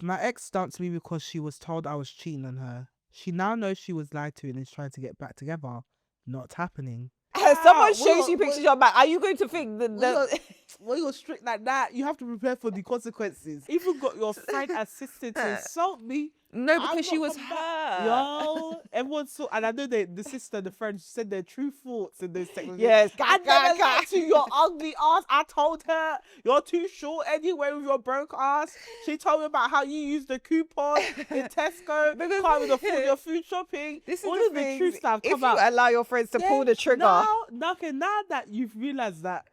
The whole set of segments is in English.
My ex dumped me because she was told I was cheating on her. She now knows she was lied to and is trying to get back together. Not happening. Someone shows you pictures of your back. Are you going to think that When you're strict like that, you have to prepare for the consequences. Even got your side assistant to insult me. No, I'm because she not was coming back. hurt. Yo, everyone saw, and I know the sister, the friend, said their true thoughts in those texts. Yes, I never lied to your ugly ass. I told her you're too short anyway with your broke ass. She told me about how you use the coupon in Tesco, Because- can't even afford your food shopping. This is all the of the thing. true stuff If come you out. allow your friends to pull the trigger, Now that you've realized that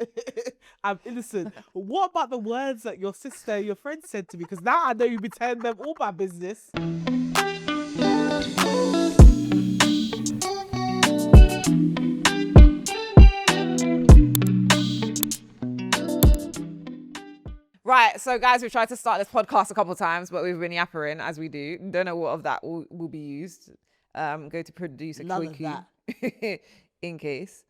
I'm innocent, what about the words that your sister, your friend said to me? Because now I know you've been telling them all my business. right? So, guys, we've tried to start this podcast a couple of times, but we've been yappering as we do. Don't know what of that will be used. Go to producer None of Quickie in case.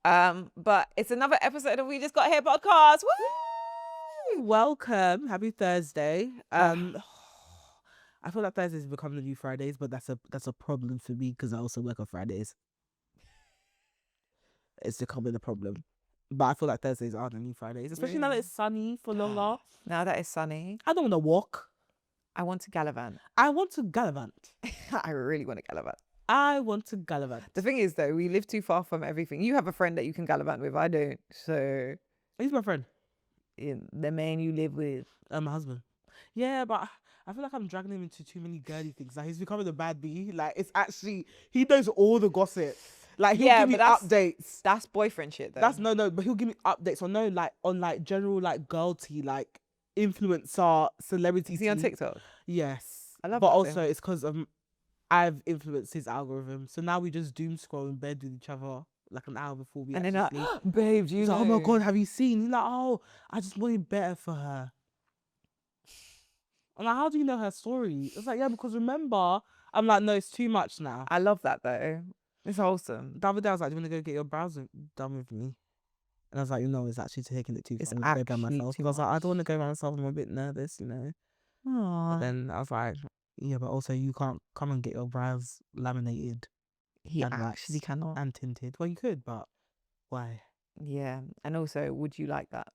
But it's another episode of We Just Got Here podcast. Woo! Welcome, happy Thursday. I feel like Thursdays become the new Fridays, but that's a problem for me because I also work on Fridays. It's becoming a problem. But I feel like Thursdays are the new Fridays, especially now that it's sunny for longer. Now that it's sunny, I don't want to walk. I want to gallivant. I want to gallivant. I really want to gallivant. I want to gallivant. The thing is, though, we live too far from everything. You have a friend that you can gallivant with. I don't. So, He's my friend. The man you live with. My husband. Yeah, but I feel like I'm dragging him into too many girly things. Like, he's becoming a bad bee. Like, it's actually, he knows all the gossip. Like, he'll give me updates. That's boyfriend shit, though. That's but he'll give me updates on general, like, girl tea, like, influencer, celebrity. Is he on TikTok? Yes. I love but that also, thing. it's because I've influenced his algorithm. So now we just doom scroll in bed with each other like an hour before we And actually then, sleep. babe, do you He's know? like, oh my God, have you seen? He's like, oh, I just wanted better for her. I'm like, how do you know her story? It's like, yeah, because remember, I'm like, no, it's too much now. I love that, though. It's wholesome. The other day, I was like, do you want to go get your brows done with me? And I was like, no, it's actually taking it too far. I'm going to go by myself. Because I was like, I don't want to go by myself. I'm a bit nervous, you know. Aww. But then I was like, yeah, but also you can't come and get your brows laminated. He and actually waxed cannot. and tinted. Well, you could, but why? Yeah. And also, would you like that?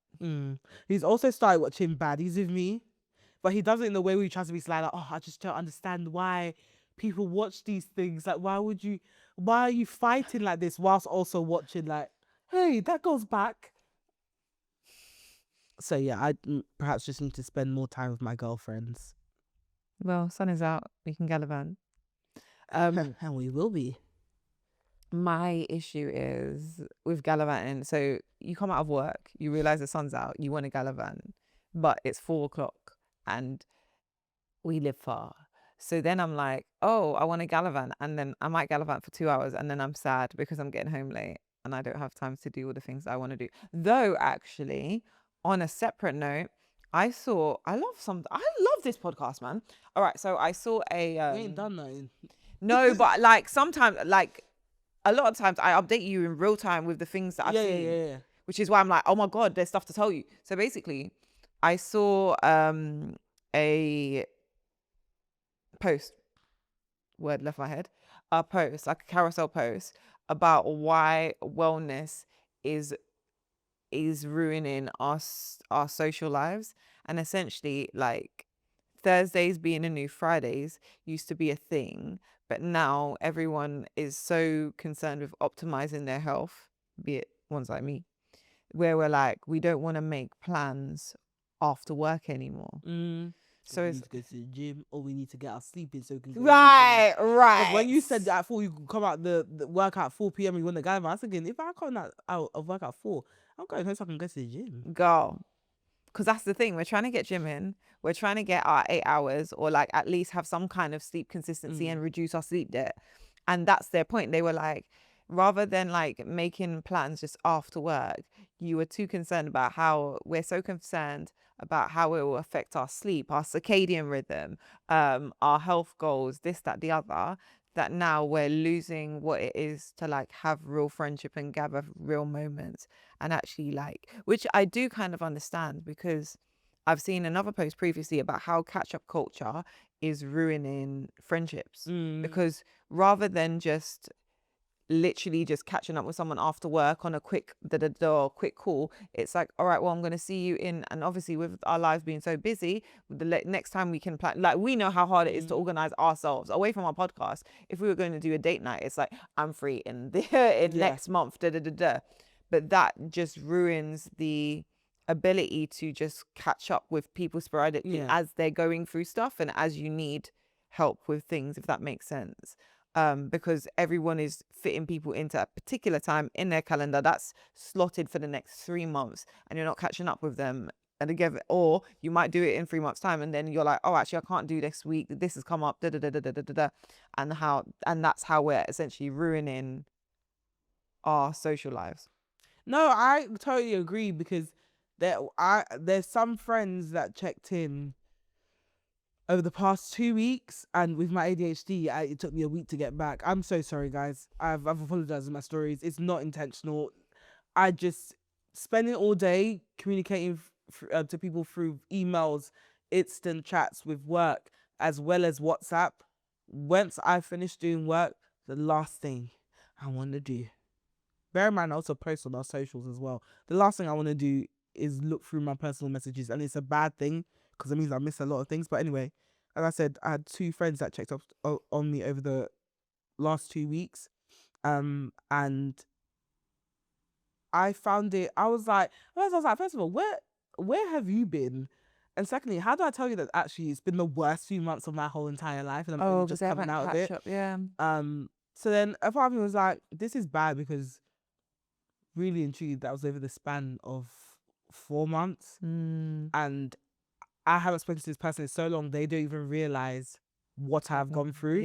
He's also started watching Baddies with me, but he does it in the way where he tries to be sly, like, oh, I just don't understand why people watch these things. Like, why are you fighting like this whilst also watching, like, hey, that goes back. So yeah, I perhaps just need to spend more time with my girlfriends. Well, sun is out. We can gallivant. And we will be. My issue is with gallivanting. So you come out of work, you realize the sun's out, you want to gallivant, but it's 4:00 and we live far. So then I'm like, oh, I want to gallivant, and then I might gallivant for 2 hours, and then I'm sad because I'm getting home late and I don't have time to do all the things I want to do. Though, actually, on a separate note, I love this podcast, man. All right, so I saw a. You ain't done nothing. No, but like sometimes, like a lot of times, I update you in real time with the things that I've seen. Yeah. Which is why I'm like, oh my God, there's stuff to tell you. So basically, I saw a post, word left my head, a post, like a carousel post about why wellness is ruining our social lives. And essentially, like, Thursdays being a new Fridays used to be a thing, but now everyone is so concerned with optimizing their health, be it ones like me, where we're like, we don't want to make plans after work anymore. So we need to go to the gym, or we need to get our sleep in so we can go right. When you said that I thought you could come out the work at 4 p.m. and you want to go, I was thinking, if I come out of work at 4, I'm going home so I can go to the gym. Girl. Because that's the thing. We're trying to get gym in. We're trying to get our 8 hours, or like at least have some kind of sleep consistency and reduce our sleep debt. And that's their point. They were like, rather than like making plans just after work, you were too concerned about how we're so concerned about how it will affect our sleep, our circadian rhythm, our health goals, this, that, the other, that now we're losing what it is to like have real friendship and gather real moments. And actually, like, which I do kind of understand, because I've seen another post previously about how catch-up culture is ruining friendships, because rather than just literally just catching up with someone after work on a quick or quick call, it's like, all right, well, I'm going to see you in, and obviously with our lives being so busy, the next time we can plan, like, we know how hard it is to organize ourselves away from our podcast. If we were going to do a date night, it's like, I'm free in next month, but that just ruins the ability to just catch up with people sporadically as they're going through stuff and as you need help with things, if that makes sense. Because everyone is fitting people into a particular time in their calendar that's slotted for the next 3 months, and you're not catching up with them. And again, or you might do it in 3 months' time, and then you're like, oh, actually, I can't do this week. This has come up, and that's how we're essentially ruining our social lives. No, I totally agree, because there's some friends that checked in over the past 2 weeks, and with my ADHD, it took me a week to get back. I'm so sorry, guys. I've apologized in my stories. It's not intentional. I just spend it all day communicating to people through emails, instant chats with work, as well as WhatsApp. Once I finish doing work, the last thing I want to do, bear in mind, I also post on our socials as well. The last thing I want to do is look through my personal messages, and it's a bad thing because it means I miss a lot of things. But anyway, as I said, I had 2 friends that checked up on me over the last 2 weeks, and I found it. I was like, first of all, where have you been? And secondly, how do I tell you that actually it's been the worst few months of my whole entire life, and I'm only just coming out of it? So then a part of me was like, this is bad, because really and truly that was over the span of 4 months, and I haven't spoken to this person in so long, they don't even realize what I've gone through.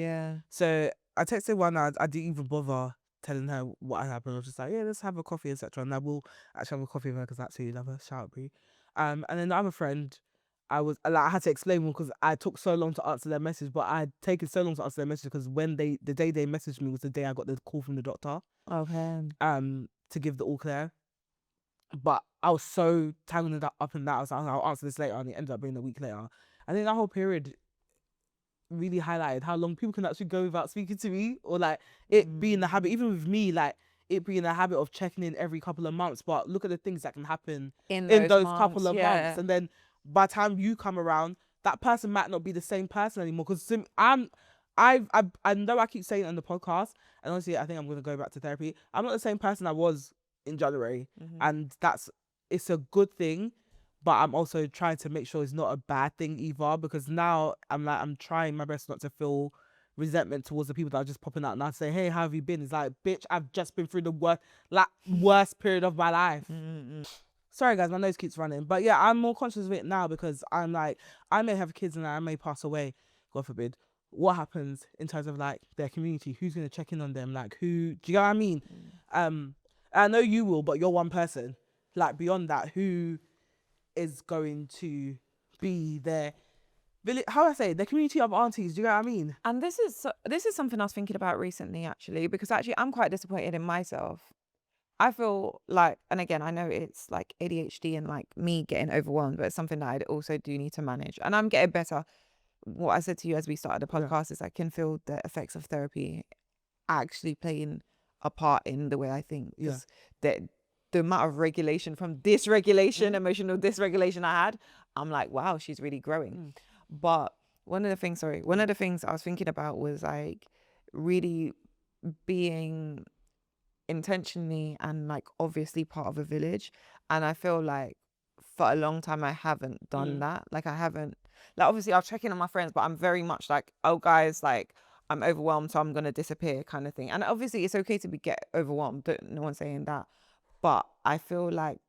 So I texted one, I didn't even bother telling her what had happened. I was just like, yeah, let's have a coffee, etc. And I will actually have a coffee with her, because I absolutely love her. Shout out, Brie. And then the other friend, I had to explain more, because I took so long to answer their message, but I had taken so long to answer their message because the day they messaged me was the day I got the call from the doctor. To give the all clear. But I was so tangled up in that. I was like, I'll answer this later, and it ended up being a week later. I think that whole period really highlighted how long people can actually go without speaking to me, or like it being the habit, even with me, like it being the habit of checking in every couple of months. But look at the things that can happen in those couple of months, and then by the time you come around, that person might not be the same person anymore. Because I know I keep saying it on the podcast, and honestly, I think I'm gonna go back to therapy. I'm not the same person I was in January, and it's a good thing, but I'm also trying to make sure it's not a bad thing either, because now I'm trying my best not to feel resentment towards the people that are just popping out and I say, hey, how have you been? It's like, bitch, I've just been through the worst period of my life. Sorry guys, my nose keeps running, but yeah, I'm more conscious of it now, because I'm like, I may have kids and I may pass away, God forbid. What happens in terms of like their community? Who's gonna check in on them? Like, who? Do you know what I mean? I know you will, but you're one person. Like, beyond that, who is going to be their how do I say, the community of aunties? Do you know what I mean? And this is something I was thinking about recently, actually, because actually I'm quite disappointed in myself. I feel like, and again, I know it's like ADHD and like me getting overwhelmed, but it's something that I also do need to manage, and I'm getting better. What I said to you as we started the podcast is I can feel the effects of therapy actually playing a part in the way I think. Because the amount of regulation from dysregulation, emotional dysregulation I had, I'm like, wow, she's really growing. But one of the things I was thinking about was like really being intentionally and like obviously part of a village. And I feel like for a long time I haven't done that. Like I haven't, like obviously I'll check in on my friends, but I'm very much like, oh guys, like I'm overwhelmed, so I'm gonna disappear kind of thing. And obviously it's okay to get overwhelmed, no one's saying that, but I feel like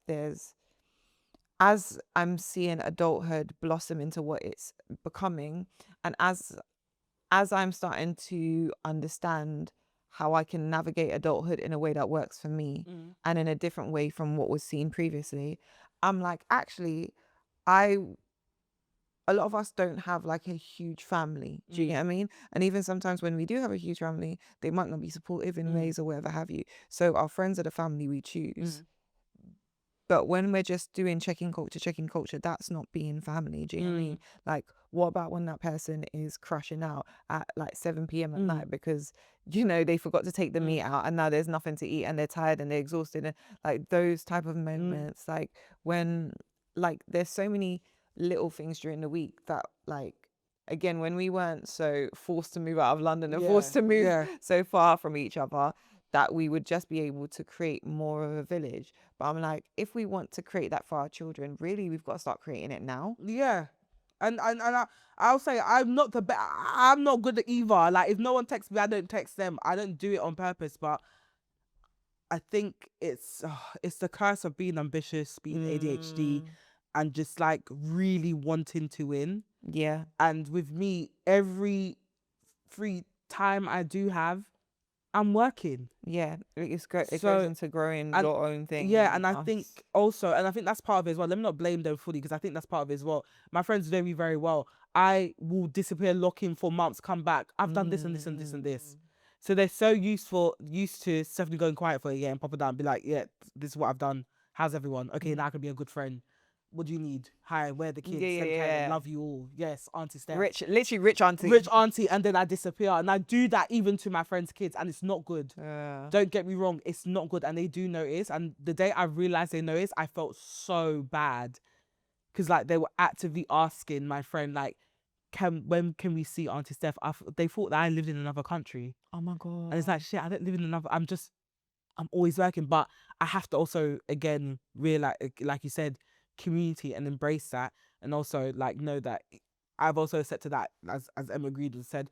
as I'm seeing adulthood blossom into what it's becoming, and as I'm starting to understand how I can navigate adulthood in a way that works for me and in a different way from what was seen previously, I'm like, actually, a lot of us don't have like a huge family. Do you get what I mean? And even sometimes when we do have a huge family, they might not be supportive in ways or whatever have you. So our friends are the family we choose. But when we're just doing checking culture, that's not being family. Do you know what I mean? Like, what about when that person is crashing out at like 7 p.m. at night because, you know, they forgot to take the meat out and now there's nothing to eat and they're tired and they're exhausted, and like those type of moments, like when, like, there's so many little things during the week that, like, again, when we weren't so forced to move out of London and forced to move so far from each other, that we would just be able to create more of a village. But I'm like, if we want to create that for our children, really, we've got to start creating it now. Yeah. And I'll say I'm not I'm not good at either. Like, if no one texts me, I don't text them. I don't do it on purpose. But I think it's the curse of being ambitious, being ADHD, and just like really wanting to win. Yeah. And with me, every free time I do have, I'm working. Yeah, it goes So, into growing and your own thing. yeah, and I think also, and I think that's part of it as well. Let me not blame them fully, because I think that's part of it as well. My friends know me very well. I will disappear, lock in for months, come back. I've done this and this and this and this. So they're so used to Stephanie going quiet for a year and pop it down and be like, yeah, this is what I've done. How's everyone? Okay, now I can be a good friend. What do you need? Hi, where are the kids? Yeah. Love you all. Yes, Auntie Steph. Literally rich auntie. Rich auntie, and then I disappear. And I do that even to my friends' kids, and it's not good. Don't get me wrong, it's not good, and they do notice. And the day I realized they noticed, I felt so bad, because like they were actively asking my friend, like, when can we see Auntie Steph? They thought that I lived in another country. Oh my God. And it's like, shit, I don't live in another. I'm always working, but I have to also, again, realize, like you said, community, and embrace that, and also like know that I've also said to that, as Emma Green said,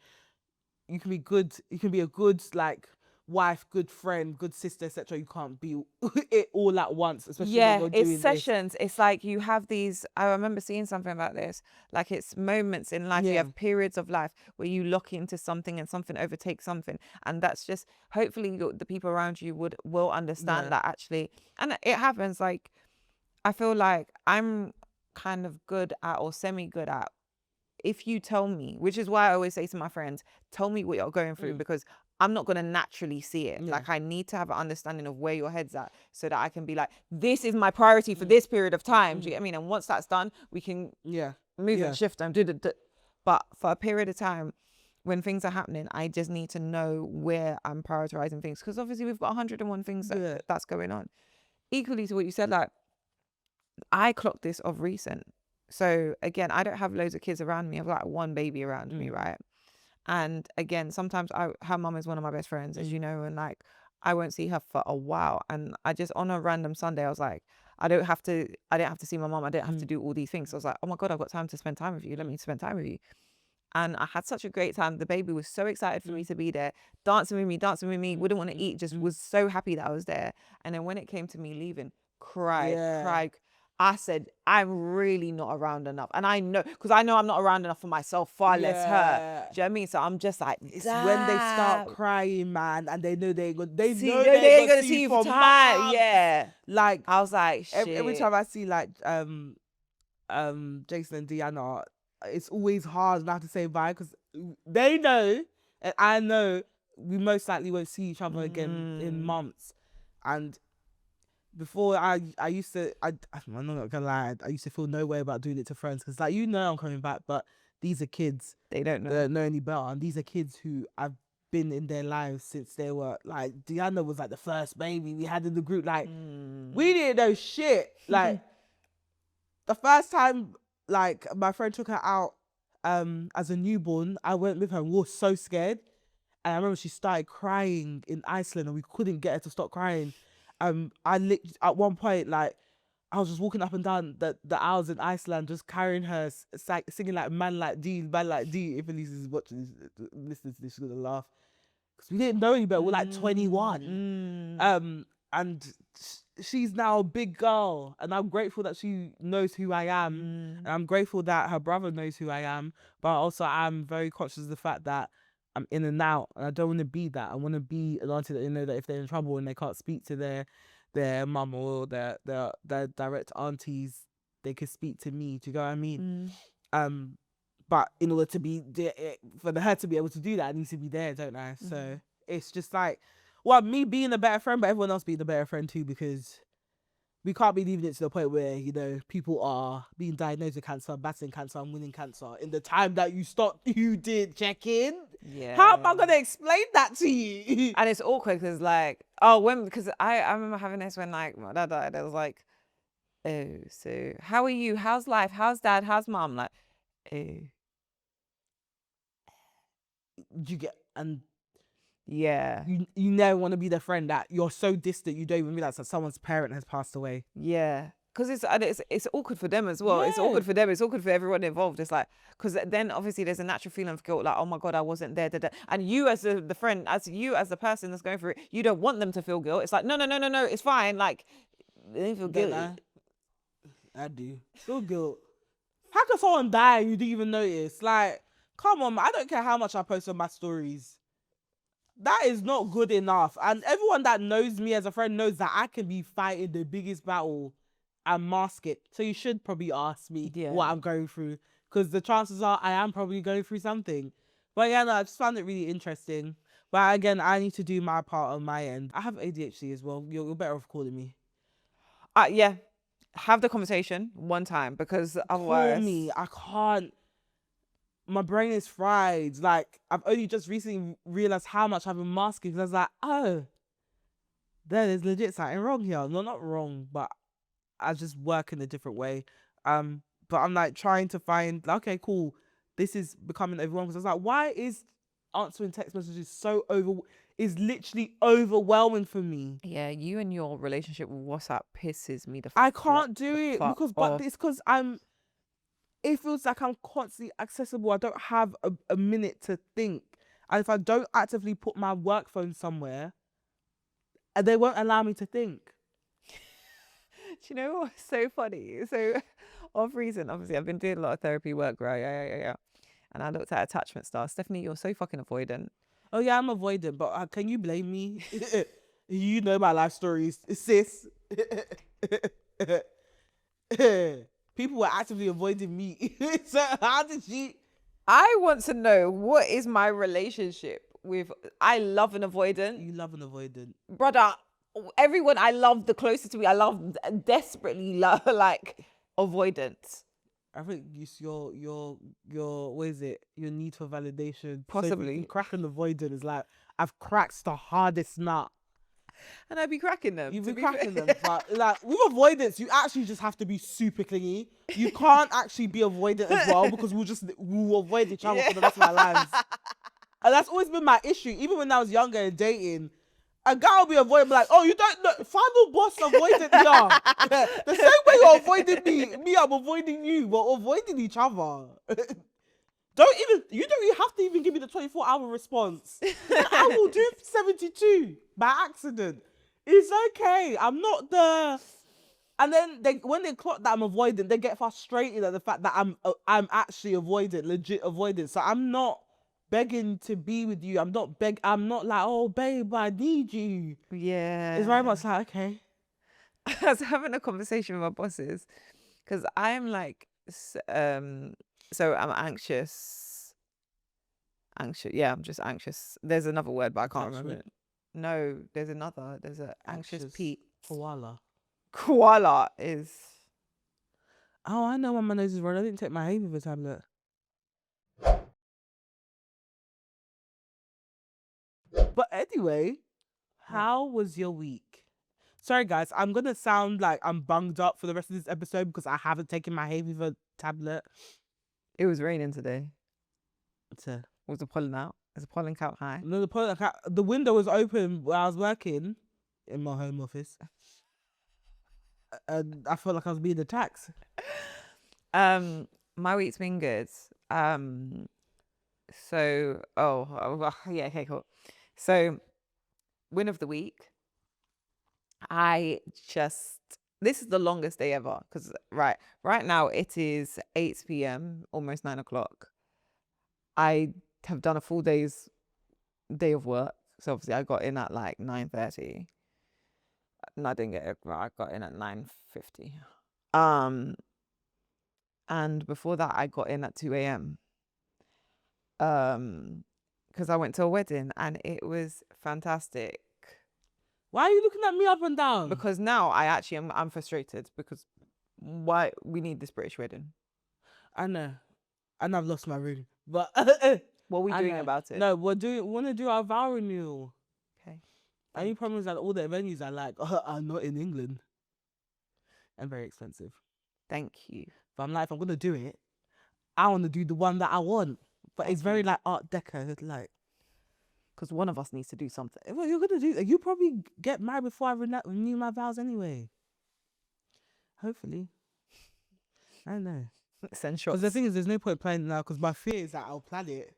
you can be good, you can be a good like wife, good friend, good sister, etc. You can't be it all at once, especially when you're doing it's sessions. It's like you have these, I remember seeing something about this, like it's moments in life, you have periods of life where you lock into something and something overtakes something, and that's just, hopefully the people around you will understand that, actually. And it happens. Like, I feel like I'm kind of good at, or semi good at, if you tell me, which is why I always say to my friends, tell me what you're going through, because I'm not going to naturally see it. Like, I need to have an understanding of where your head's at, so that I can be like, this is my priority for this period of time. Do you get what I mean? And once that's done, we can move and shift and do. But for a period of time, when things are happening, I just need to know where I'm prioritizing things, because obviously we've got 101 things that's going on. Equally to what you said, like, I clocked this of recent. So again, I don't have loads of kids around me. I've got like one baby around me, right? And again, sometimes her mum is one of my best friends, as you know, and like, I won't see her for a while. And I just, on a random Sunday, I was like, I didn't have to see my mum. I didn't have to do all these things. So I was like, oh my God, I've got time to spend time with you. Let me spend time with you. And I had such a great time. The baby was so excited for me to be there, dancing with me, wouldn't want to eat, just was so happy that I was there. And then when it came to me leaving, cried. I said, I'm really not around enough. And I know, because I know I'm not around enough for myself, far less her. Do you know what I mean? So I'm just like, it's when they start crying, man, and they know they ain't gonna see you for time. months. Yeah. Like, I was like, shit. Every time I see like Jason and Deanna, it's always hard not to say bye, because they know, and I know, we most likely won't see each other again in months. And before, I used to, I'm not gonna lie, I used to feel no way about doing it to friends, because like, I'm coming back, but these are kids. They don't know. They don't know any better, and these are kids who I've been in their lives since they were like, Deanna was like the first baby we had in the group. Like, we didn't know shit. Like, the first time, like, my friend took her out as a newborn, I went with her, and we were so scared. And I remember she started crying in Iceland, and we couldn't get her to stop crying. At one point, like, I was just walking up and down the aisles in Iceland, just carrying her, singing like Man Like D. If Elise is watching this, listening to this, she's gonna laugh, because we didn't know any better. We're like 21. And she's now a big girl, and I'm grateful that she knows who I am, and I'm grateful that her brother knows who I am. But also, I'm very conscious of the fact that I'm in and out, and I don't want to be that. I want to be an auntie that they know that if they're in trouble and they can't speak to their mum or their direct aunties, they could speak to me. Do you know what I mean? But in order to for her to be able to do that, I need to be there, don't I? So it's just like, well, me being a better friend, but everyone else being a better friend too, because we can't be leaving it to the point where, you know, people are being diagnosed with cancer, battling cancer, and winning cancer in the time that you did check in. Yeah. How am I gonna explain that to you? And it's awkward because because I remember having this when like my dad died. I was like, oh, so how are you? How's life? How's dad? How's mom? Like, oh, You get, and yeah, you never want to be the friend that you're so distant you don't even realize that someone's parent has passed away. yeah. Because it's awkward for them as well. It's Yeah. awkward for them. It's awkward for everyone involved. It's like, because then obviously there's a natural feeling of guilt, like, oh my God, I wasn't there. Da, da. And you as the friend, as the person that's going through it, you don't want them to feel guilt. It's like, no, it's fine. Like, they don't feel Don't guilty. I do. Feel guilt. How can someone die and you didn't even notice? Like, come on, man. I don't care how much I post on my stories. That is not good enough. And everyone that knows me as a friend knows that I can be fighting the biggest battle and mask it. So you should probably ask me what I'm going through, because the chances are I am probably going through something. But yeah, no, I just found it really interesting. But again, I need to do my part on my end. I have ADHD as well. You're better off calling me. Yeah. Have the conversation one time, because otherwise. Call me. I can't. My brain is fried. Like, I've only just recently realized how much I've been masking, because I was like, oh, there's legit something wrong here. No, not wrong, but I just work in a different way. But I'm like trying to find, like, okay, cool. This is becoming overwhelming. Because I was like, why is answering text messages is literally overwhelming for me? Yeah, you and your relationship with WhatsApp pisses me the I can't do it because, but off. it's because it feels like I'm constantly accessible. I don't have a minute to think. And if I don't actively put my work phone somewhere, they won't allow me to think. Do you know what's so funny? So, of reason, obviously, I've been doing a lot of therapy work, right? Yeah. And I looked at attachment styles. Stephanie, you're so fucking avoidant. Oh yeah, I'm avoidant, but can you blame me? You know my life stories, sis. People were actively avoiding me. So how did she? I want to know, what is my relationship with? I love an avoidant. You love an avoidant, brother. Everyone I love the closest to me, I love desperately love like avoidance. I think your what is it? Your need for validation. Possibly. So crack an avoidant is like, I've cracked the hardest nut. And I'd be cracking them. You've been cracking them. But like with avoidance, you actually just have to be super clingy. You can't actually be avoidant as well, because we'll avoid each other for the rest of our lives. And that's always been my issue. Even when I was younger and dating, a guy will be avoiding, like, oh, you don't know, final boss avoidant here. The same way you're avoiding me, I'm avoiding you. We're avoiding each other. You don't even have to even give me the 24-hour response. I will do 72 by accident. It's okay. I'm not the. And then when they clock that I'm avoiding, they get frustrated at the fact that I'm actually avoiding, legit avoiding. So I'm not begging to be with you. I'm not like, oh babe, I need you. Yeah. It's very much like, okay. I was having a conversation with my bosses, because I am like, so I'm anxious. Yeah, I'm just anxious. There's another word, but I can't remember it. No, there's an anxious Pete. Koala is. Oh, I know why my nose is running. I didn't take my hay fever tablet. But anyway, how was your week? Sorry guys, I'm gonna sound like I'm bunged up for the rest of this episode because I haven't taken my hay fever tablet. It was raining today. So, Was the pollen out? Is the pollen count high? no, the window was open while I was working in my home office, and I felt like I was being attacked. My week's been good. So, yeah, okay, cool. So, win of the week. This is the longest day ever, because right now it is 8 p.m, almost 9 o'clock. I have done a full day of work. So obviously I got in at like 9:30. No, I didn't get it. I got in at 9:50. And before that I got in at 2 a.m. Because I went to a wedding and it was fantastic. Why are you looking at me up and down? Because now I actually am. I'm frustrated because why we need this British wedding. I know. And I've lost my ring. But What are we I doing know. about it? No, we want to do our vow renewal. Okay. Only problem is that all the venues I like are not in England. And very expensive. Thank you. But I'm like, if I'm gonna do it, I want to do the one that I want. But it's very like Art Deco, like. Because one of us needs to do something. What you're gonna do? You probably get married before I renew my vows anyway. Hopefully. I don't know. Send Because shots. the thing is, there's no point planning now. Because my fear is that I'll plan it.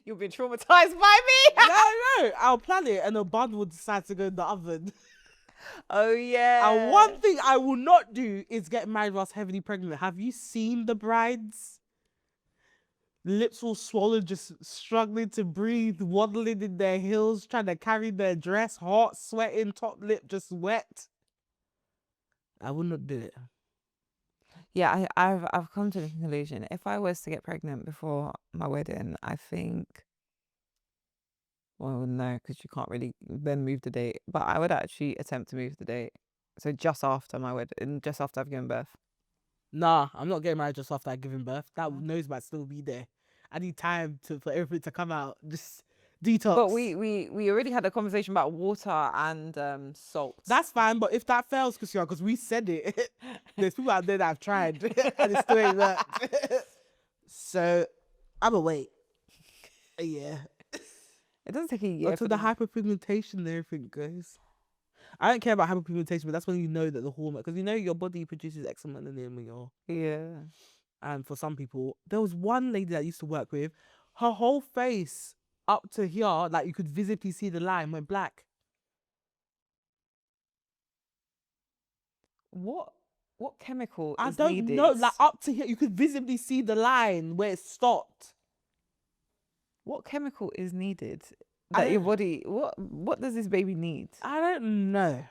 You've been traumatized by me. No, I'll plan it, and a bun will decide to go in the oven. Oh yeah. And one thing I will not do is get married whilst heavily pregnant. Have you seen the brides? Lips all swollen, just struggling to breathe, waddling in their heels, trying to carry their dress, hot, sweating, top lip just wet. I will not do it. Yeah, I've come to the conclusion. If I was to get pregnant before my wedding, I think. Well, no, because you can't really then move the date. But I would actually attempt to move the date. So just after my wedding, just after I've given birth. Nah, I'm not getting married just after I give birth. That nose might still be there. I need time for everything to come out. Just detox. But we already had a conversation about water and salt. That's fine, but if that fails, because we said it, there's people out there that have tried and it still ain't worked. So I'm gonna wait a year It doesn't take a year until the hyperpigmentation and everything goes. I don't care about hyperpigmentation, but that's when you know that the hormone, because you know your body produces X amount of when you're. Yeah. And for some people, there was one lady that I used to work with, her whole face up to here, like you could visibly see the line, went black. What chemical I is don't needed? know, like up to here, you could visibly see the line where it stopped. What chemical is needed that your body? What does this baby need? I don't know,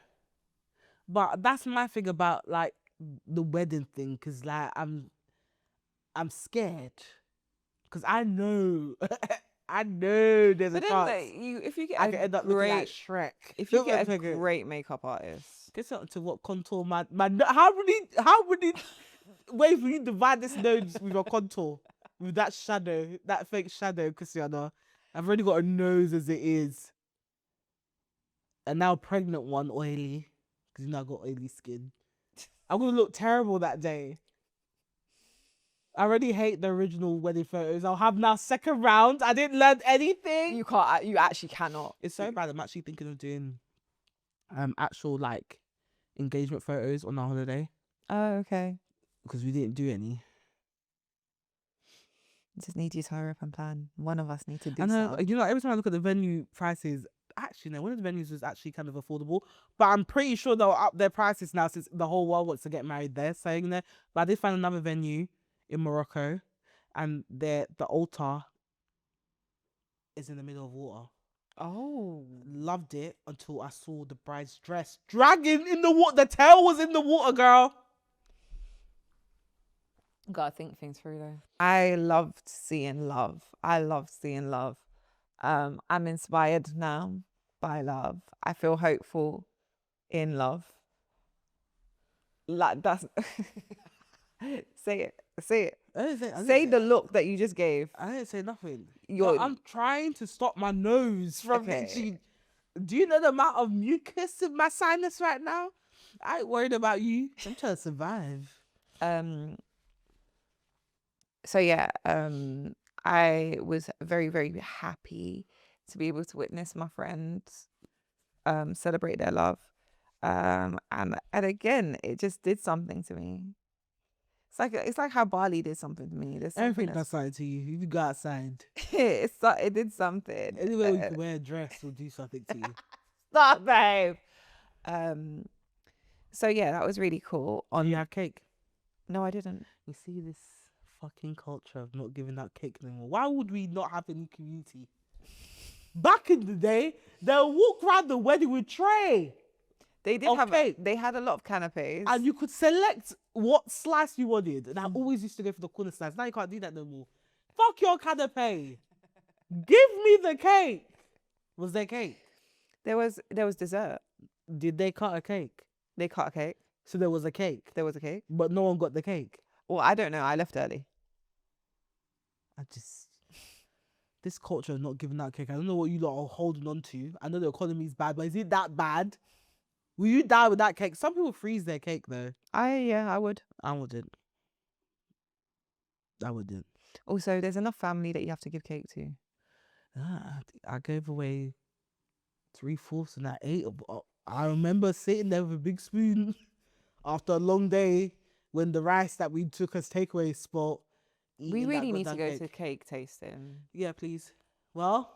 but that's my thing about like the wedding thing, because like I'm scared, because I know I know there's a But then, chance like, if you get I a could end up looking like great, Shrek. if you get a great makeup artist, Guess up to what contour man. How many ways will you divide this nose with your contour? With that shadow, that fake shadow, Christiana. I've already got a nose as it is. And now pregnant one, oily. Because you know I got oily skin. I'm going to look terrible that day. I already hate the original wedding photos. I'll have now second round. I didn't learn anything. you can't. You actually cannot. It's so bad. I'm actually thinking of doing actual like engagement photos on our holiday. Oh, okay. Because we didn't do any. Just need you to hurry up and plan. One of us need to do And something. you know, every time I look at the venue prices, actually, no, one of the venues was actually kind of affordable. But I'm pretty sure they'll up their prices now since the whole world wants to get married there, saying there. But I did find another venue in Morocco, and the altar is in the middle of water. Oh, Loved it until I saw the bride's dress dragging in the water. The tail was in the water, girl. gotta think things through though. I loved seeing love. I'm inspired now by love. I feel hopeful in love. Like that's say it. I didn't Say the look that you just gave. I didn't say nothing. You're- I'm trying to stop my nose from Okay. itching. Do you know the amount of mucus in my sinus right now? I ain't worried about you. I'm trying to survive. So yeah, I was very, very happy to be able to witness my friends celebrate their love. And again, it just did something to me. It's like how Bali did something to me. There's Everything something does something to you. If you go outside, it did something. anywhere we can wear a dress will do something to you. Stop, babe. So yeah, that was really cool. Do you have cake? No, I didn't. You see this fucking culture of not giving out cake anymore. Why would we not have any community? Back in the day, they'll walk around the wedding with tray. They did have. cake. They had a lot of canapes. And you could select what slice you wanted. And I always used to go for the corner slice. Now you can't do that no more. Fuck your canapé. Give me the cake. Was there cake? There was dessert. Did they cut a cake? They cut a cake. So there was a cake, There was a cake. but no one got the cake. Well, I don't know. I left early. I just this culture of not giving out cake. I don't know what you lot are holding on to. I know the economy is bad, but is it that bad? Will you die with that cake? Some people freeze their cake though. I would. I wouldn't. I wouldn't. Also, there's enough family that you have to give cake to. I gave away 3/4 and I ate. I remember sitting there with a big spoon after a long day when the rice that we took as takeaway spot. We really need to go to cake tasting. Yeah, please. Well,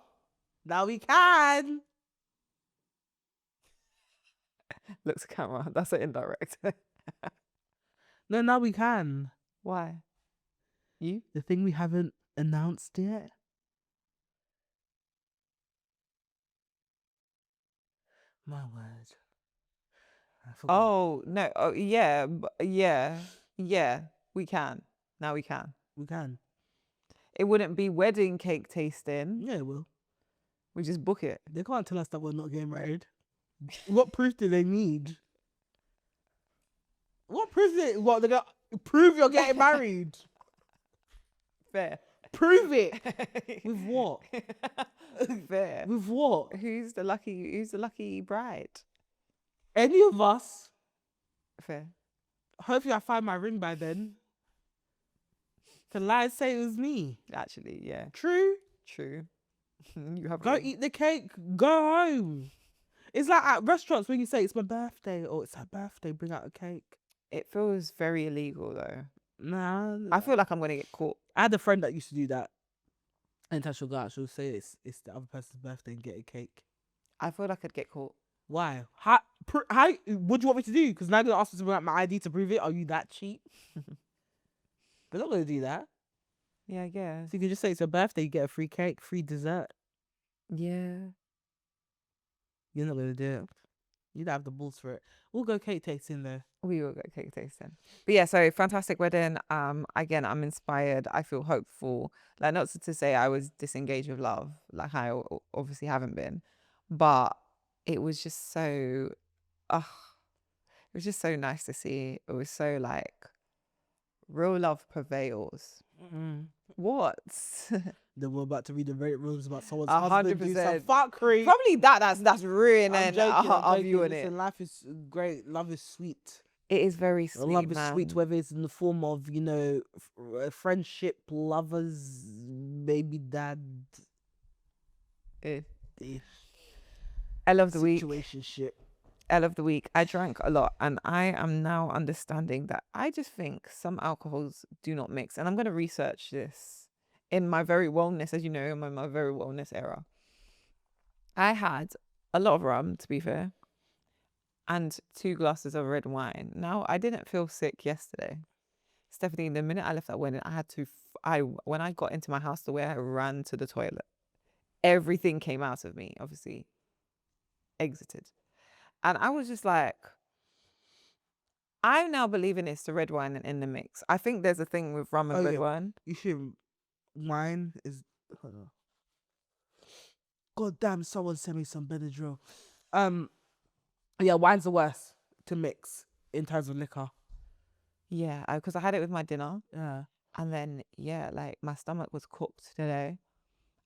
now we can. Looks at camera. That's an indirect. No, now we can. Why? You? The thing we haven't announced yet. My word. I forgot. Oh no! Oh yeah, yeah. We can. Now we can. We can. It wouldn't be wedding cake tasting. Yeah, it will. We just book it. They can't tell us that we're not getting married. What proof do they need? What proof? What they got? Prove you're getting married. Fair. Prove it. With what? Fair. With what? Who's the lucky bride? Any of us. Fair. Hopefully I find my ring by then. To lie and say it was me. Actually, yeah. True. You have Go eat the cake. Go home. It's like at restaurants when you say it's my birthday or it's her birthday, bring out a cake. It feels very illegal though. Nah. I feel like I'm gonna get caught. I had a friend that used to do that. Anytime she'll go out, she'll say it's the other person's birthday and get a cake. I feel like I'd get caught. Why? How? What do you want me to do? Because now they're gonna ask me to bring out my ID to prove it. Are you that cheap? They're not gonna do that. Yeah, I guess. So you can just say it's your birthday, you get a free cake, free dessert. Yeah. You're not gonna do it. You don't have the balls for it. We'll go cake tasting though. We will go cake tasting. But yeah, so fantastic wedding. Again, I'm inspired. I feel hopeful. Like, not to say I was disengaged with love, like I obviously haven't been, but it was just so, it was just so nice to see. It was so like, real love prevails. What? Then we're about to read the Reddit rooms about someone's 100%. husband doing some fuckery. Probably that's ruining I'm joking, our view on Listen, it. life is great. Love is sweet. It is very sweet. Love is sweet, whether it's in the form of, friendship, lovers, baby dad. L of the week. Situationship. L of the week. I drank a lot and I am now understanding that I just think some alcohols do not mix. And I'm going to research this in my very wellness, as you know, in my very wellness era. I had a lot of rum, to be fair, and 2 glasses of red wine. Now, I didn't feel sick yesterday. Stephanie, the minute I left that wedding, I had to, when I got into my house, the way I ran to the toilet, everything came out of me, obviously, exited. And I was just like, I'm now believing it's the red wine in the mix. I think there's a thing with rum and red wine. You should, wine is, hold on. God damn, someone sent me some Benadryl. Yeah, wine's the worst to mix in terms of liquor. Yeah, because I had it with my dinner. Yeah. And then, yeah, like my stomach was cooked today.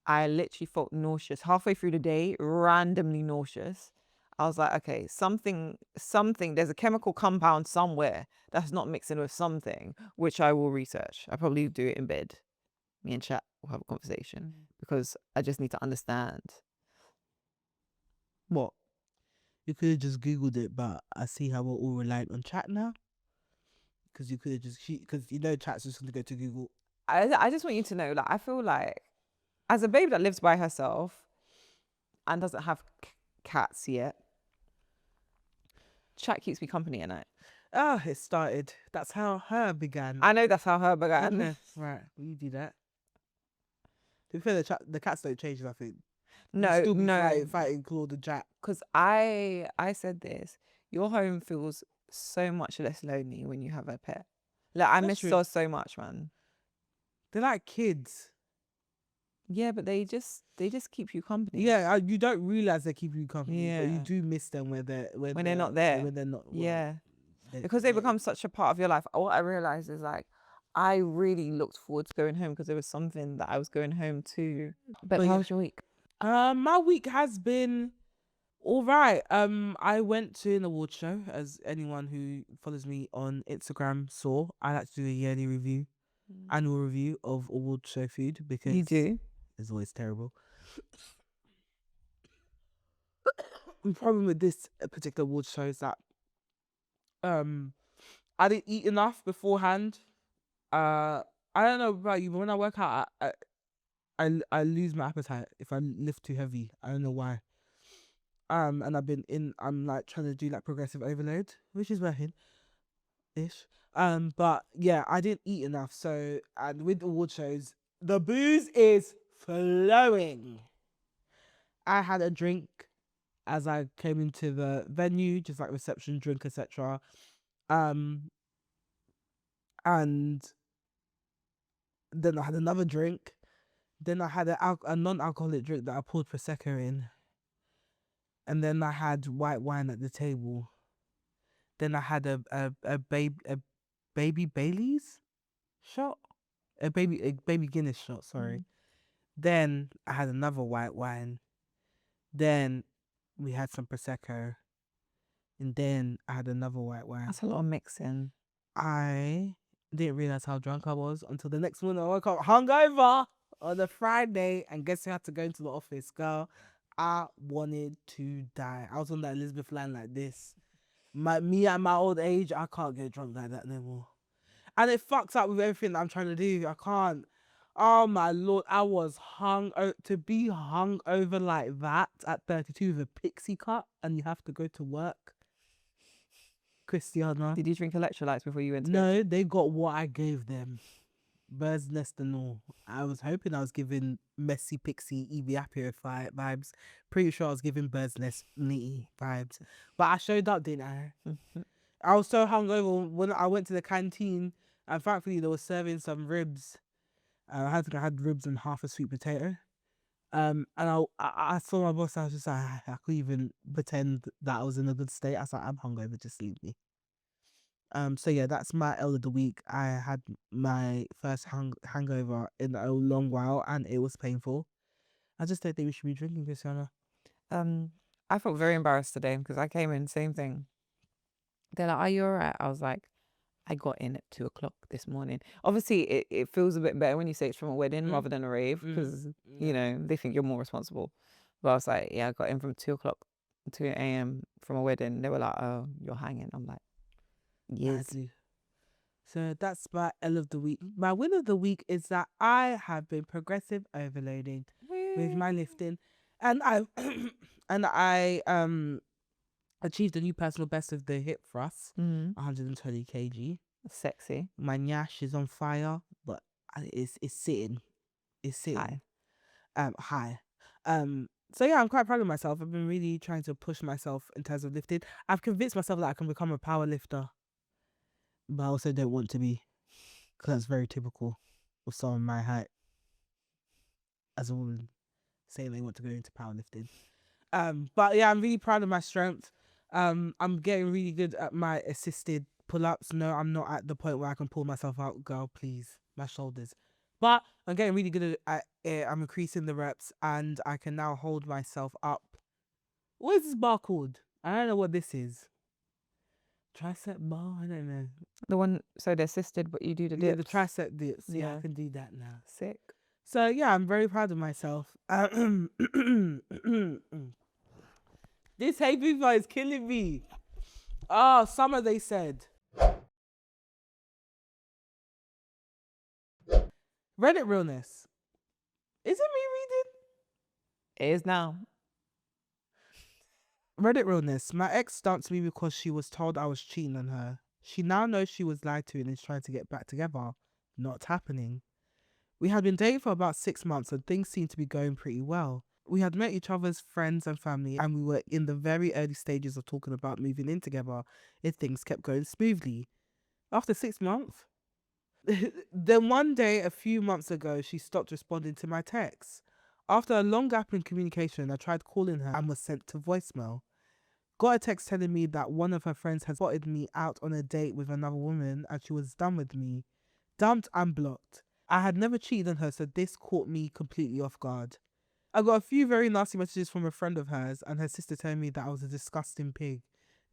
I literally felt nauseous. Halfway through the day, randomly nauseous. I was like, okay, something, there's a chemical compound somewhere that's not mixing with something, which I will research. I probably do it in bed. Me and chat will have a conversation because I just need to understand. What? You could have just Googled it, but I see how we're all reliant on chat now. Because you could have just, because chat's just going to go to Google. I just want you to know, like, I feel like as a babe that lives by herself and doesn't have cats yet, chat keeps me company at night. Oh, it started. That's how her began. I know that's how her began. Right, you do that. To be fair, the cats don't change nothing. No, still be no. Fighting Claude and Jack. Because I said this, your home feels so much less lonely when you have a pet. Like, I miss Soz so much, man. They're like kids. Yeah, but they just keep you company. Yeah, you don't realize they keep you company, but you Yeah. do miss them when they're not there. when they're not. Well, Yeah. they- Because they they- become such a part of your life. What I realized is like, I really looked forward to going home because there was something that I was going home to. But yeah. how was your week? My week has been all right. I went to an award show, as anyone who follows me on Instagram saw. I like to do a yearly review, annual review of award show food because You do? it's always terrible. The problem with this particular award show is that I didn't eat enough beforehand. I don't know about you, but when I work out, I lose my appetite if I lift too heavy. I don't know why. And I'm like trying to do like progressive overload, which is working ish. But yeah, I didn't eat enough. So, and with award shows, the booze is flowing. I had a drink as I came into the venue, just like reception drink, etc. And then I had another drink. Then I had a non-alcoholic drink that I poured prosecco in, and then I had white wine at the table. Then I had a baby Bailey's shot, a baby Guinness shot. Sorry. Then I had another white wine. Then we had some prosecco, and then I had another white wine. That's a lot of mixing. I didn't realize how drunk I was until the next morning. I woke up hungover on a Friday, and guess who had to go into the office, girl? I wanted to die. I was on that Elizabeth line like this. Me at my old age, I can't get drunk like that no more. And it fucks up with everything that I'm trying to do. I can't. Oh my lord, I was to be hung over like that at 32 with a pixie cut, and you have to go to work. Christiana. Did you drink electrolytes before you went to No, they got what I gave them. Bird's nest and all. I was hoping I was giving messy pixie Evie Appier vibes. Pretty sure I was giving bird's nest nitty vibes. But I showed up, didn't I? I was so hungover when I went to the canteen, and thankfully they were serving some ribs. I had ribs and half a sweet potato. And I saw my boss. I was just like, I couldn't even pretend that I was in a good state. I was like, I'm hungover, just leave me. So yeah, that's my L of the week. I had my first hangover in a long while, and it was painful. I just don't think we should be drinking, Christiana. I felt very embarrassed today because I came in, same thing. They're like, "Are you alright?" I was like, I got in at 2 o'clock this morning. Obviously, it feels a bit better when you say it's from a wedding rather than a rave because, you know, they think you're more responsible. But I was like, yeah, I got in from 2 o'clock, 2 a.m. from a wedding. They were like, oh, you're hanging. I'm like, yes. So that's my L of the week. My win of the week is that I have been progressive overloading with my lifting, and I and I achieved a new personal best of the hip thrust, 120 kg. Sexy. My nyash is on fire, but it's sitting. It's sitting. High. So yeah, I'm quite proud of myself. I've been really trying to push myself in terms of lifting. I've convinced myself that I can become a power lifter, but I also don't want to be, because that's very typical of someone my height as a woman saying they want to go into powerlifting. But yeah, I'm really proud of my strength. I'm getting really good at my assisted pull-ups. No, I'm not at the point where I can pull myself out, girl, please. My shoulders. But I'm getting really good at it. I'm increasing the reps, and I can now hold myself up. What is this bar called? I don't know what this is. Tricep bar? I don't know. The one, so they're assisted, but you do the dips. Yeah, the tricep dips. Yeah, I Yeah. can do that now. Sick. So yeah, I'm very proud of myself. This hay fever is killing me. Oh, summer, they said. Reddit realness. Is it me It is now. reading? Reddit realness. My ex dumped me because she was told I was cheating on her. She now knows she was lied to and is trying to get back together. Not happening. We had been dating for about 6 months and things seemed to be going pretty well. We had met each other's friends and family, and we were in the very early stages of talking about moving in together if things kept going smoothly. After 6 months, Then one day, a few months ago, she stopped responding to my texts. After a long gap in communication, I tried calling her and was sent to voicemail. Got a text telling me that one of her friends had spotted me out on a date with another woman and she was done with me. Dumped and blocked. I had never cheated on her, so this caught me completely off guard. I got a few very nasty messages from a friend of hers and her sister telling me that I was a disgusting pig.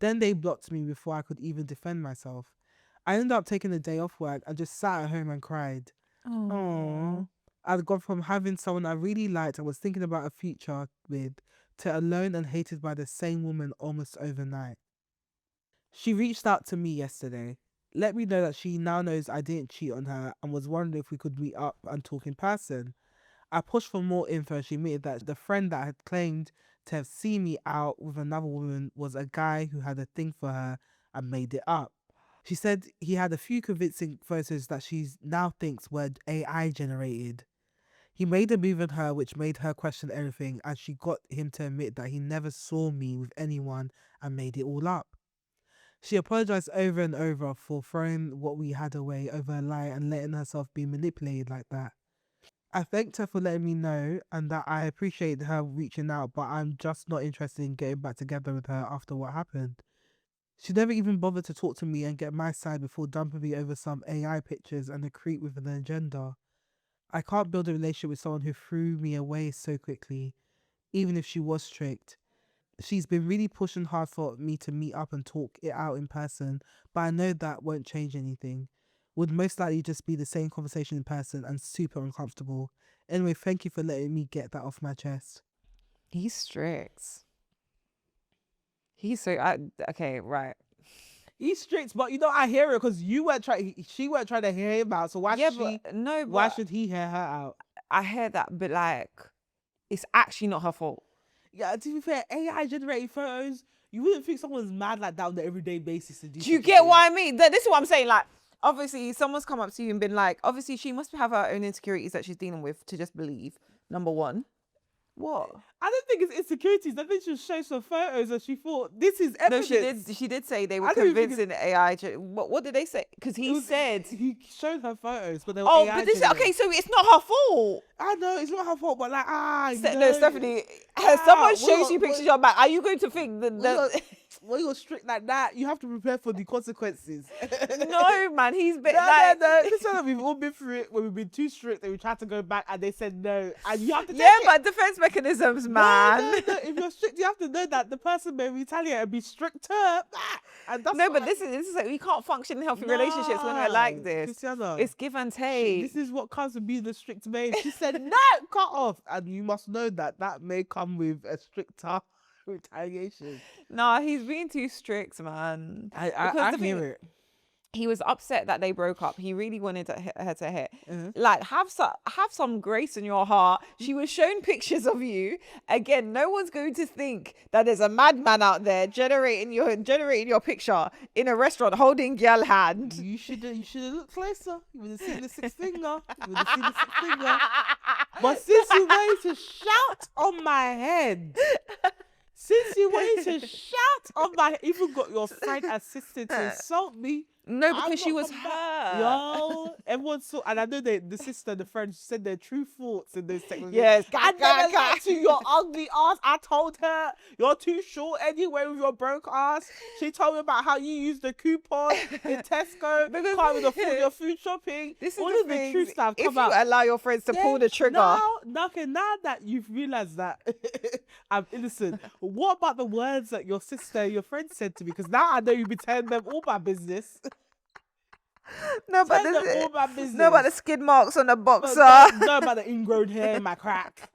Then they blocked me before I could even defend myself. I ended up taking a day off work and just sat at home and cried. Aww. I'd gone from having someone I really liked and was thinking about a future with to alone and hated by the same woman almost overnight. She reached out to me yesterday, let me know that she now knows I didn't cheat on her and was wondering if we could meet up and talk in person. I pushed for more info and she admitted that the friend that had claimed to have seen me out with another woman was a guy who had a thing for her and made it up. She said he had a few convincing photos that she now thinks were AI generated. He made a move on her which made her question everything, and she got him to admit that he never saw me with anyone and made it all up. She apologized over and over for throwing what we had away over a lie and letting herself be manipulated like that. I thanked her for letting me know and that I appreciate her reaching out, but I'm just not interested in getting back together with her after what happened. She never even bothered to talk to me and get my side before dumping me over some AI pictures and a creep with an agenda. I can't build a relationship with someone who threw me away so quickly, even if she was strict. She's been really pushing hard for me to meet up and talk it out in person, but I know that won't change anything. Would most likely just be the same conversation in person and super uncomfortable. Anyway, thank you for letting me get that off my chest. He's strict. He's so okay, right. He's strict, but I hear it because she weren't trying to hear him out. So why why should he hear her out? I hear that, but like, it's actually not her fault. Yeah, to be fair, AI generated photos, you wouldn't think someone's mad like that on an everyday basis. To do you such a get thing. what I mean? This is what I'm saying. Like, obviously, someone's come up to you and been like, obviously, she must have her own insecurities that she's dealing with to just believe. Number one. What? I don't think it's insecurities. I think she showed some photos and she thought this is evidence. No, she did say they were convincing the AI. What did they say? Because he said he showed her photos, but they were AI but this is okay. So it's not her fault. I know it's not her fault, but like no, Stephanie, someone shows you pictures of your back. Are you going to think that? When you're strict like that, you have to prepare for the consequences. No, man, he's been no. This is what we've all been through it when we've been too strict and we tried to go back and they said no, and you have to take it. But defense mechanisms, man. No. If you're strict, you have to know that the person may retaliate and be stricter. And that's but this is like, we can't function in healthy relationships when we're like this. Christiana, it's give and take. This is what comes with being the strict maid. She said no, cut off, and you must know that may come with a stricter retaliation. Nah, he's being too strict, man. I hear it. He was upset that they broke up. He really wanted her to hit. Like, have some grace in your heart. She was shown pictures of you. Again, no one's going to think that there's a madman out there generating your picture in a restaurant holding girl hand. You should have looked closer. You would have seen the sixth finger. But since you wanted to shout on my head. Since you wanted to shout on my, even got your friend assistant to insult me. No, because she was hurt. Yo, everyone saw, and I know the sister, the friend said their true thoughts in those technologies. Yes, I never lied to your ugly ass. I told her you're too short anyway with your broke ass. She told me about how you use the coupon in Tesco, can't afford your food shopping. This is all the of the true stuff come if out. you allow your friends to pull the trigger. Now that you've realized that I'm innocent, what about the words that your sister, your friend said to me? Because now I know you've been telling them all my business. No, but all my business. No, about the skid marks on the boxer. No, about the ingrown hair in my crack.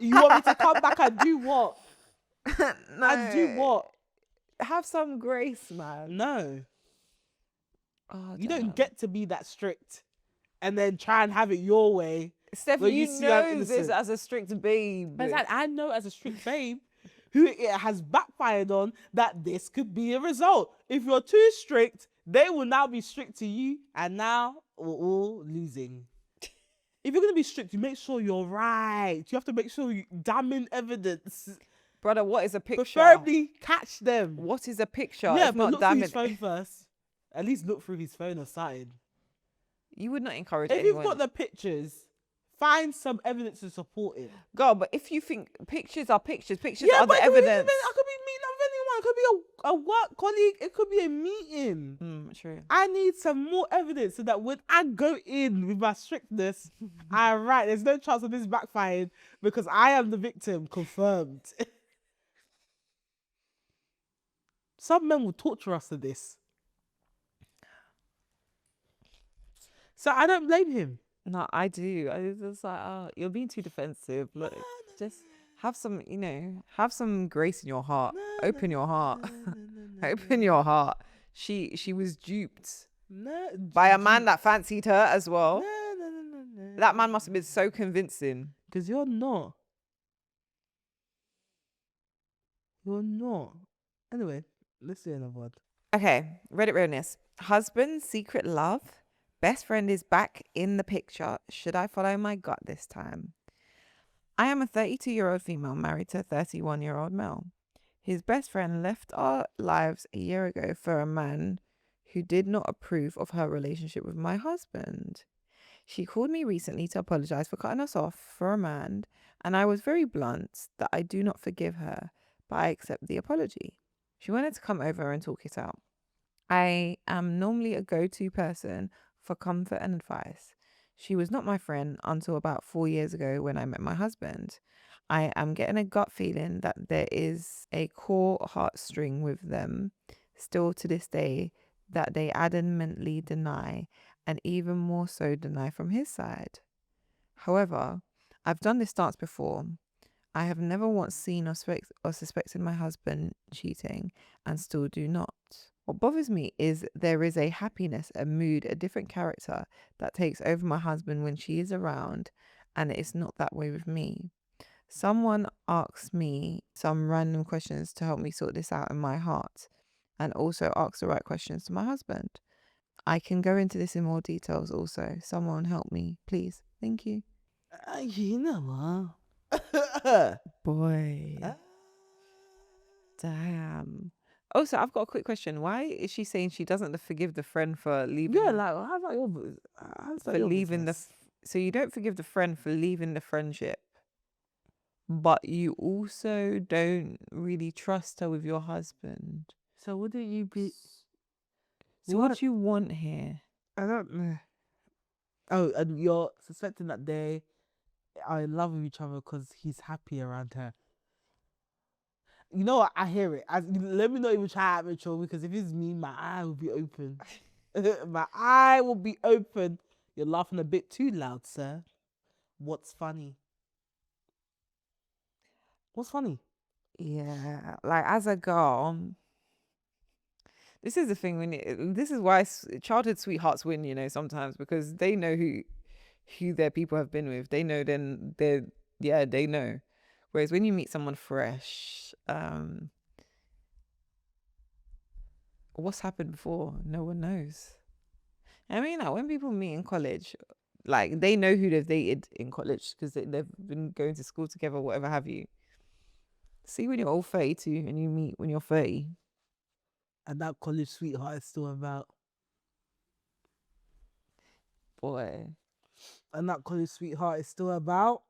You want me to come back and do what? No. And do what? Have some grace, man. No. Oh, you don't get to be that strict and then try and have it your way. Steph, you know this as a strict babe. But I know as a strict babe who it has backfired on that this could be a result. If you're too strict, they will now be strict to you, and now we're all losing. If you're going to be strict, you make sure you're right. You have to make sure you damning evidence. Brother, what is a picture? Preferably catch them. What is a picture? Yeah, it's but not look through his phone first. At least look through his phone or something. You would not encourage If you've anyone. got the pictures, find some evidence to support it. Girl, but if you think pictures are pictures, pictures Yeah, are but the it could be, evidence. I could be meeting up with anyone. It could be a work colleague. It could be a meeting. True. I need some more evidence so that when I go in with my strictness, there's no chance of this backfiring because I am the victim, confirmed. Some men will torture us to this. So I don't blame him. No, I do. I was just like, oh, you're being too defensive. Look, just have some, have some grace in your heart. Open your heart. Open your heart. She was duped by a man that fancied her as well. That man must have been so convincing. Because you're not. You're not. Anyway, let's see another one. Okay, Reddit Realness. Husband, secret love. Best friend is back in the picture. Should I follow my gut this time? I am a 32-year-old female married to a 31-year-old male. His best friend left our lives a year ago for a man who did not approve of her relationship with my husband. She called me recently to apologize for cutting us off for a man, and I was very blunt that I do not forgive her, but I accept the apology. She wanted to come over and talk it out. I am normally a go-to person for comfort and advice. She was not my friend until about 4 years ago when I met my husband. I am getting a gut feeling that there is a core heartstring with them still to this day that they adamantly deny, and even more so deny from his side. However, I've done this dance before. I have never once seen or suspected my husband cheating and still do not. What bothers me is there is a happiness, a mood, a different character that takes over my husband when she is around, and it's not that way with me. Someone asks me some random questions to help me sort this out in my heart, and also ask the right questions to my husband. I can go into this in more details also. Someone help me, please. Thank you. You know Boy. Damn. Also, I've got a quick question. Why is she saying she doesn't forgive the friend for leaving? Yeah, like, how's that your business? So you don't forgive the friend for leaving the friendship, but you also don't really trust her with your husband. So wouldn't you be... So what do you want here? I don't know. Oh, and you're suspecting that they are in love with each other because he's happy around her. You know what? I hear it. Let me not even try out mature, because if it's me, my eye will be open. My eye will be open. You're laughing a bit too loud, sir. What's funny? What's funny? Yeah, like as a girl, this is the thing this is why childhood sweethearts win, sometimes, because they know who their people have been with. They know, then they know. Whereas when you meet someone fresh, what's happened before, no one knows. I mean, like, when people meet in college, like, they know who they've dated in college because they've been going to school together, whatever have you. See, when you're all 32 and you meet when you're 30. And that college sweetheart is still about. Boy. And that college sweetheart is still about.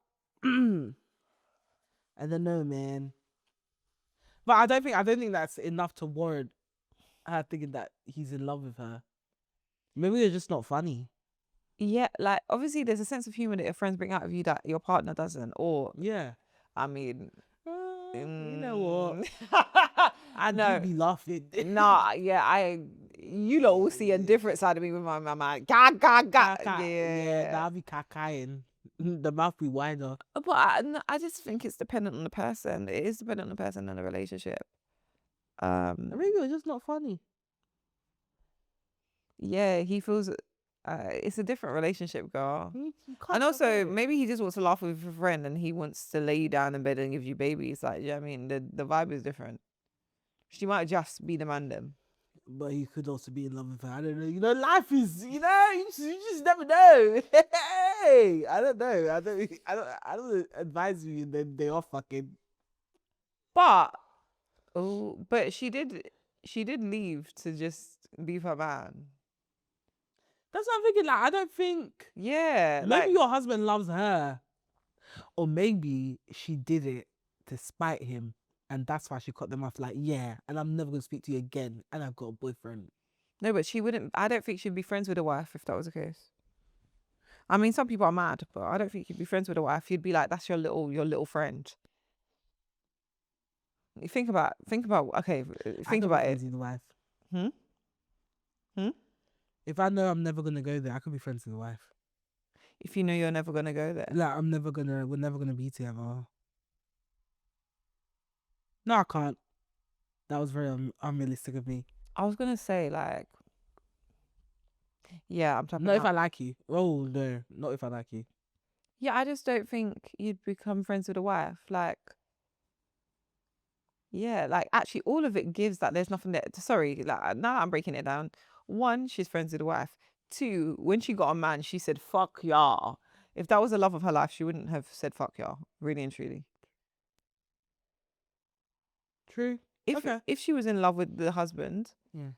I don't know, man. But I don't think that's enough to warrant her thinking that he's in love with her. Maybe they're just not funny. Yeah, like, obviously there's a sense of humor that your friends bring out of you that your partner doesn't. Or, yeah, I mean, you know what? I No. do be laughing. Nah, yeah, you lot will see a different side of me with my mama. Ga, ga, ga. Yeah, that'll be cacaing. The mouth be wider. But I just think it's dependent on the person. It is dependent on the person and the relationship. Maybe it's just not funny. Yeah, he feels it's a different relationship, girl. You can't And also, separate it. maybe he just wants to laugh with a friend and he wants to lay you down in bed and give you babies. Like, I mean, the vibe is different. She might just be the man then. But he could also be in love with her. I don't know. Life is, you just never know. Hey, I don't know. I don't advise you. And then they are fucking. But she did leave to just be with her man. That's what I'm thinking. Like, I don't think Yeah, maybe like your husband loves her, or maybe she did it to spite him, and that's why she cut them off. Like, yeah, and I'm never gonna speak to you again, and I've got a boyfriend. no, but she wouldn't. I don't think she'd be friends with a wife if that was the case. I mean, some people are mad, but I don't think you'd be friends with a wife. You'd be like, that's your little friend. You think about, okay, I think could about be it. friends with the wife. Hmm? Hmm? If I know I'm never gonna go there, I could be friends with the wife. If you know you're never gonna go there. Like, we're never gonna be together. No, I can't. That was very unrealistic of me. I was gonna say like, yeah, I'm tapping Not if out. I like you. Oh no, not if I like you. Yeah, I just don't think you'd become friends with a wife. Like, yeah, like actually, all of it gives that there's nothing there. Sorry, like now that I'm breaking it down. One, she's friends with a wife. Two, when she got a man, she said "fuck y'all." If that was the love of her life, she wouldn't have said "fuck y'all." Really and truly. True. Okay. If she was in love with the husband, Yeah.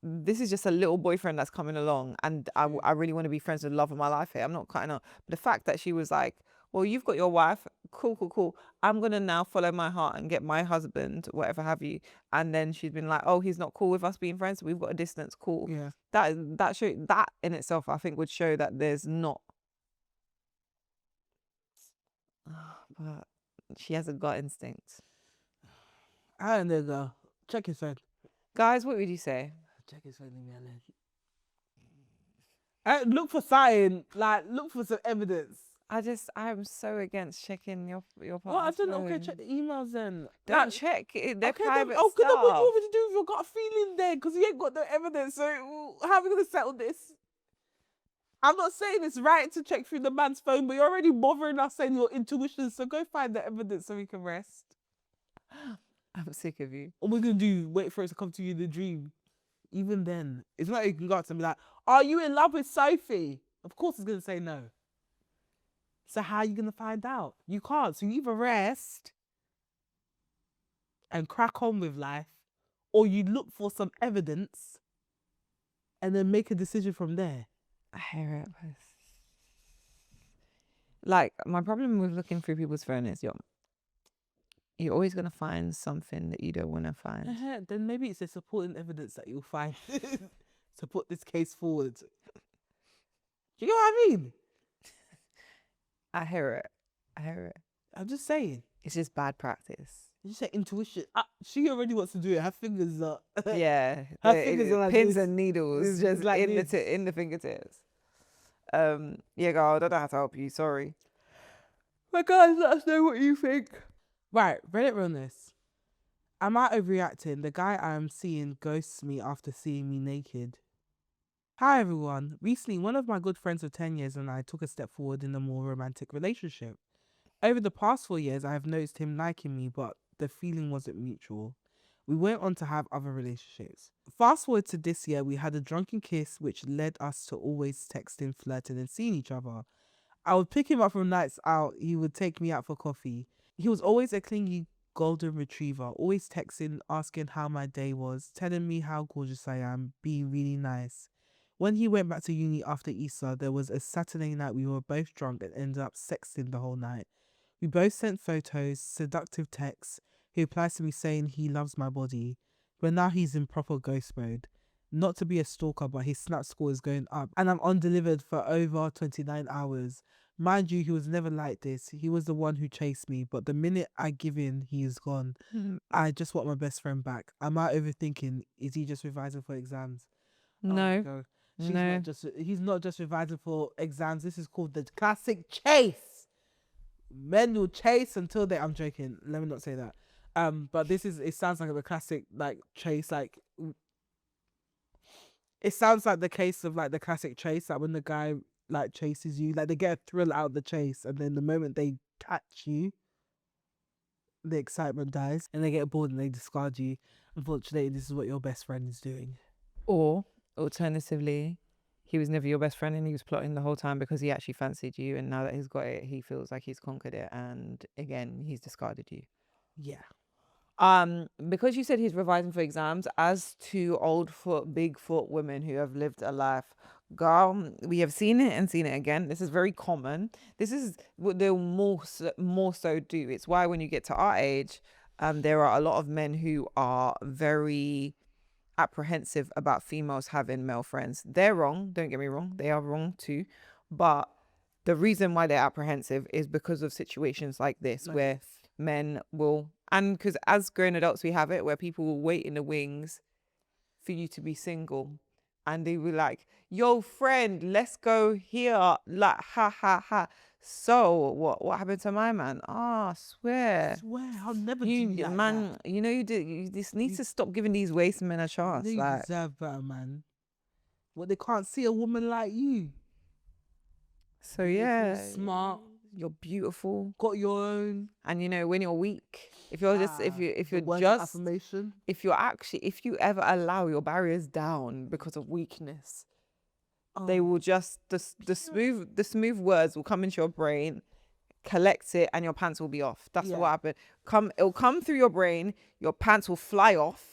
this is just a little boyfriend that's coming along, and True. I really want to be friends with the love of my life here. I'm not cutting up. But the fact that she was like, well, you've got your wife, cool. I'm gonna now follow my heart and get my husband, whatever have you. And then she's been like, oh, he's not cool with us being friends. So we've got a distance. Cool. Yeah. That in itself, I think, would show that there's not. But she has a gut instinct. And there you go. Check his phone. Guys, what would you say? Check his phone. Leave me alone. Look for sign. Like, look for some evidence. I'm so against checking your Well, I partner's don't know. Okay, phone. check the emails then. Don't check it. They're Okay, private then, then stuff. what do you want me to do if you've got a feeling there? Because you ain't got no evidence. So how are we gonna settle this? I'm not saying it's right to check through the man's phone, but you're already bothering us saying your intuition. So go find the evidence so we can rest. I'm sick of you. What we're gonna do? Wait for it to come to you in the dream. Even then, it's not like you can go up to me like, "Are you in love with Sophie?" Of course, it's gonna say no. So how are you gonna find out? You can't. So you either rest and crack on with life, or you look for some evidence and then make a decision from there. I hear it. Like, my problem with looking through people's phone is you're always gonna find something that you don't want to find. Then maybe it's a supporting evidence that you'll find to put this case forward. Do you know what I mean? I hear it. I'm just saying. It's just bad practice. You just say intuition. She already wants to do it. Her fingers are. Yeah, Her fingers are like pins this. and needles, It's just like in this. in the fingertips. Yeah, girl, I don't know how to help you. Sorry. But guys, let us know what you think. Right, Reddit Realness. Am I overreacting? The guy I'm seeing ghosts me after seeing me naked. Hi everyone. Recently, one of my good friends of 10 years and I took a step forward in a more romantic relationship. Over the past 4 years, I have noticed him liking me, but the feeling wasn't mutual. We went on to have other relationships. Fast forward to this year, we had a drunken kiss which led us to always texting, flirting and seeing each other. I would pick him up from nights out, he would take me out for coffee. He was always a clingy golden retriever, always texting, asking how my day was, telling me how gorgeous I am, being really nice. When he went back to uni after Easter, there was a Saturday night we were both drunk and ended up sexting the whole night. We both sent photos, seductive texts. He replies to me saying he loves my body, but now he's in proper ghost mode. Not to be a stalker, but his snap score is going up and I'm undelivered for over 29 hours. Mind you, he was never like this. He was the one who chased me, but the minute I give in, he is gone. I just want my best friend back. Am I overthinking? Is he just revising for exams? No, Oh, no. he's not just revising for exams. This is called the classic chase. Men will chase until they. I'm joking. Let me not say that. But it sounds like the classic like chase. Like it sounds like the case of like the classic chase. Like when the guy like chases you, like they get a thrill out of the chase, and then the moment they catch you, the excitement dies, and they get bored and they discard you. Unfortunately, this is what your best friend is doing. Or alternatively, he was never your best friend and he was plotting the whole time because he actually fancied you, and now that he's got it, he feels like he's conquered it, and again, he's discarded you. Yeah. Because you said he's revising for exams, as two old foot, big foot women who have lived a life, girl, we have seen it and seen it again. This is very common. This is what they'll more so do. It's why when you get to our age, there are a lot of men who are very apprehensive about females having male friends. They're wrong. Don't get me wrong. They are wrong too. But the reason why they're apprehensive is because of situations like this, where men will, and because as grown adults we have it, where people will wait in the wings for you to be single, and they will like, yo friend, let's go here, like, ha ha ha. So what happened to my man? I Swear, swear, I'll never do you you like man, that. you know you just need to stop giving these waste men a chance. You Like, deserve better, man. What, they can't see a woman like you. so Beautiful, yeah, smart, you're beautiful, got your own. and you know when you're weak, if you're just if The you're words of just affirmation. if you ever allow your barriers down because of weakness, they will just the smooth words will come into your brain, collect it, and your pants will be off. That's what happened. It'll come through your brain, your pants will fly off.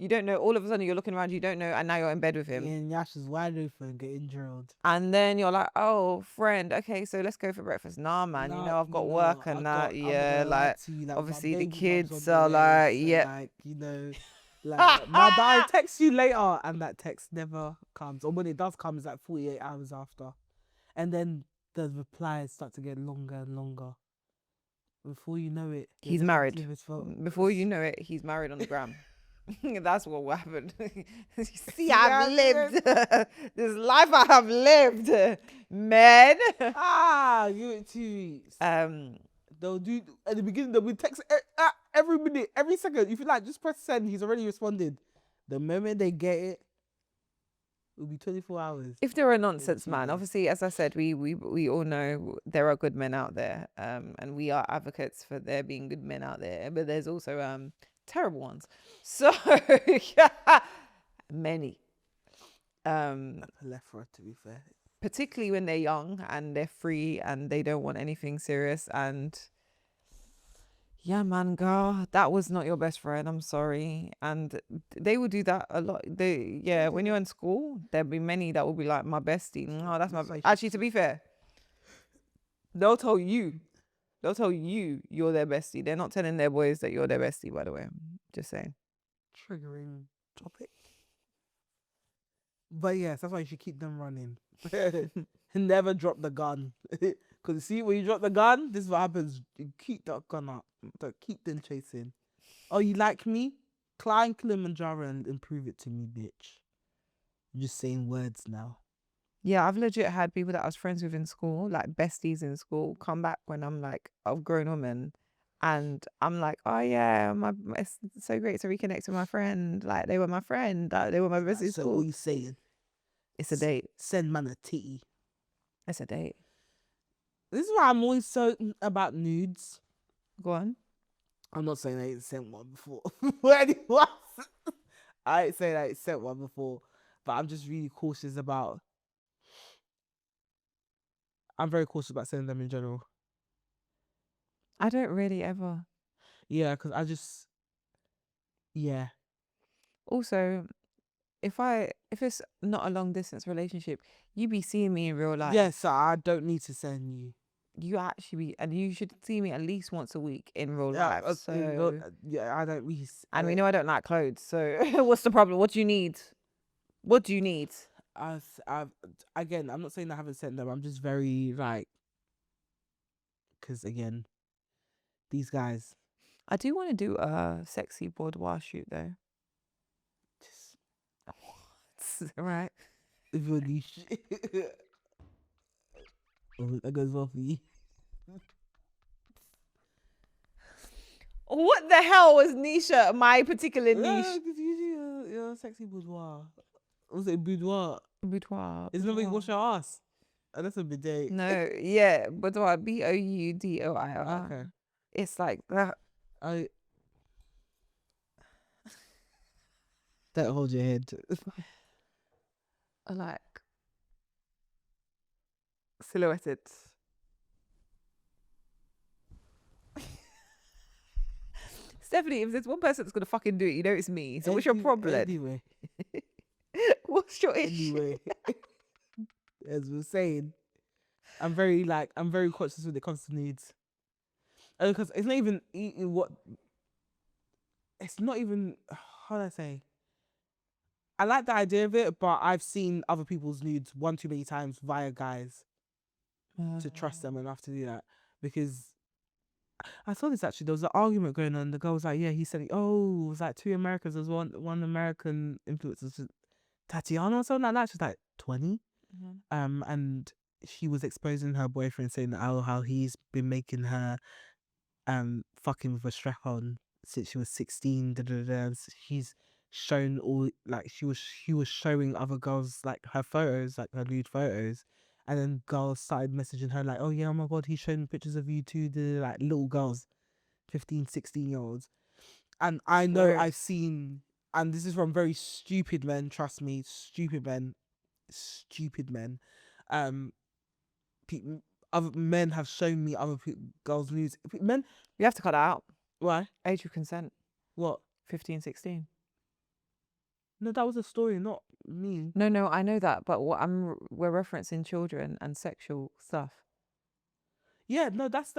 You don't know, all of a sudden you're looking around, you don't know, and now you're in bed with him. And Yash is wide open, getting drilled. And then you're like, oh, friend, okay, so let's go for breakfast. Nah, man, you know, I've got work and that. Yeah, like, obviously the kids are like, yeah. Like, you know, like, I'll text you later, and that text never comes. Or when it does come, it's like 48 hours after. And then the replies start to get longer and longer. Before you know it, He's married. Before you know it, he's married on the gram. That's what will happen. See, I've lived this life I have lived, man. Give it 2 weeks. They'll do at the beginning. They'll be text every minute, every second. If you like, just press send. He's already responded. The moment they get it, it'll be 24 hours. If they're a nonsense man, obviously, as I said, we all know there are good men out there, and we are advocates for there being good men out there. But there's also terrible ones. So many. A plethora, to be fair. Particularly when they're young and they're free and they don't want anything serious. And yeah, man, girl, that was not your best friend. I'm sorry. And they will do that a lot. When you're in school, there'll be many that will be like, my bestie. No, that's my actually, to be fair, they'll tell you you're their bestie. They're not telling their boys that you're their bestie, by the way. Just saying. Triggering topic. But yes, that's why you should keep them running. Never drop the gun. Because see, when you drop the gun, this is what happens. You keep that gun up. Don't keep them chasing. Oh, you like me? Climb Kilimanjaro and improve it to me, bitch. I'm just saying words now. Yeah, I've legit had people that I was friends with in school, like besties in school, come back when I'm like a grown woman. And I'm like, oh yeah, it's so great to reconnect with my friend. Like, they were my friend. They were my besties in So school. what you saying? It's a date. Send man a titty. It's a date. This is why I'm always so about nudes. Go on. I'm not saying I ain't sent one before. Anyone? I ain't saying I ain't sent one before. But I'm just really cautious about... I'm very cautious about sending them in general. I don't really ever. Yeah, because I just... Yeah. Also, if it's not a long distance relationship, you be seeing me in real life. Yes, so I don't need to send you. You actually, and you should see me at least once a week in real life. So I don't really... And we know I don't like clothes. So what's the problem? What do you need? What do you need? Again, I'm not saying I haven't sent them. I'm just very like... Because again, these guys... I do want to do a sexy boudoir shoot though. Right. If you're niche. That goes well for you. What the hell was Nisha, my particular niche? Because usually you're a sexy boudoir. Was it boudoir? Boudoir. It's not when you wash your ass. And that's a bidet. No, yeah, boudoir. Boudoir. Okay. It's like that. Don't hold your head. Like silhouetted. Stephanie, if there's one person that's gonna fucking do it, you know it's me. So what's your problem? Anyway, What's your issue? anyway, as we were saying, I'm very conscious when it comes to nudes. Because it's not even what. It's not even, how do I say? I like the idea of it, but I've seen other people's nudes one too many times via guys to trust them enough to do that. Because I saw this actually, there was an argument going on. The girl was like, yeah, he said, oh, it was like two Americans. There was one American influencer, Tatiana or something like that. She's like 20. And she was exposing her boyfriend, saying that how he's been making her fucking with a strap on since she was 16. She's shown all, like, she was showing other girls like her photos, like her nude photos, and then girls started messaging her like, oh yeah, oh my god, he's showing pictures of you too. Like little girls, 15, 16-year-olds. And I know I've seen, and this is from very stupid men, trust me, stupid men. Other men have shown me other girls' nudes. Men, You have to cut that out. why? Age of consent, What? 15, 16. No, that was a story, not me. No, I know that, but we're referencing children and sexual stuff. Yeah, no, that's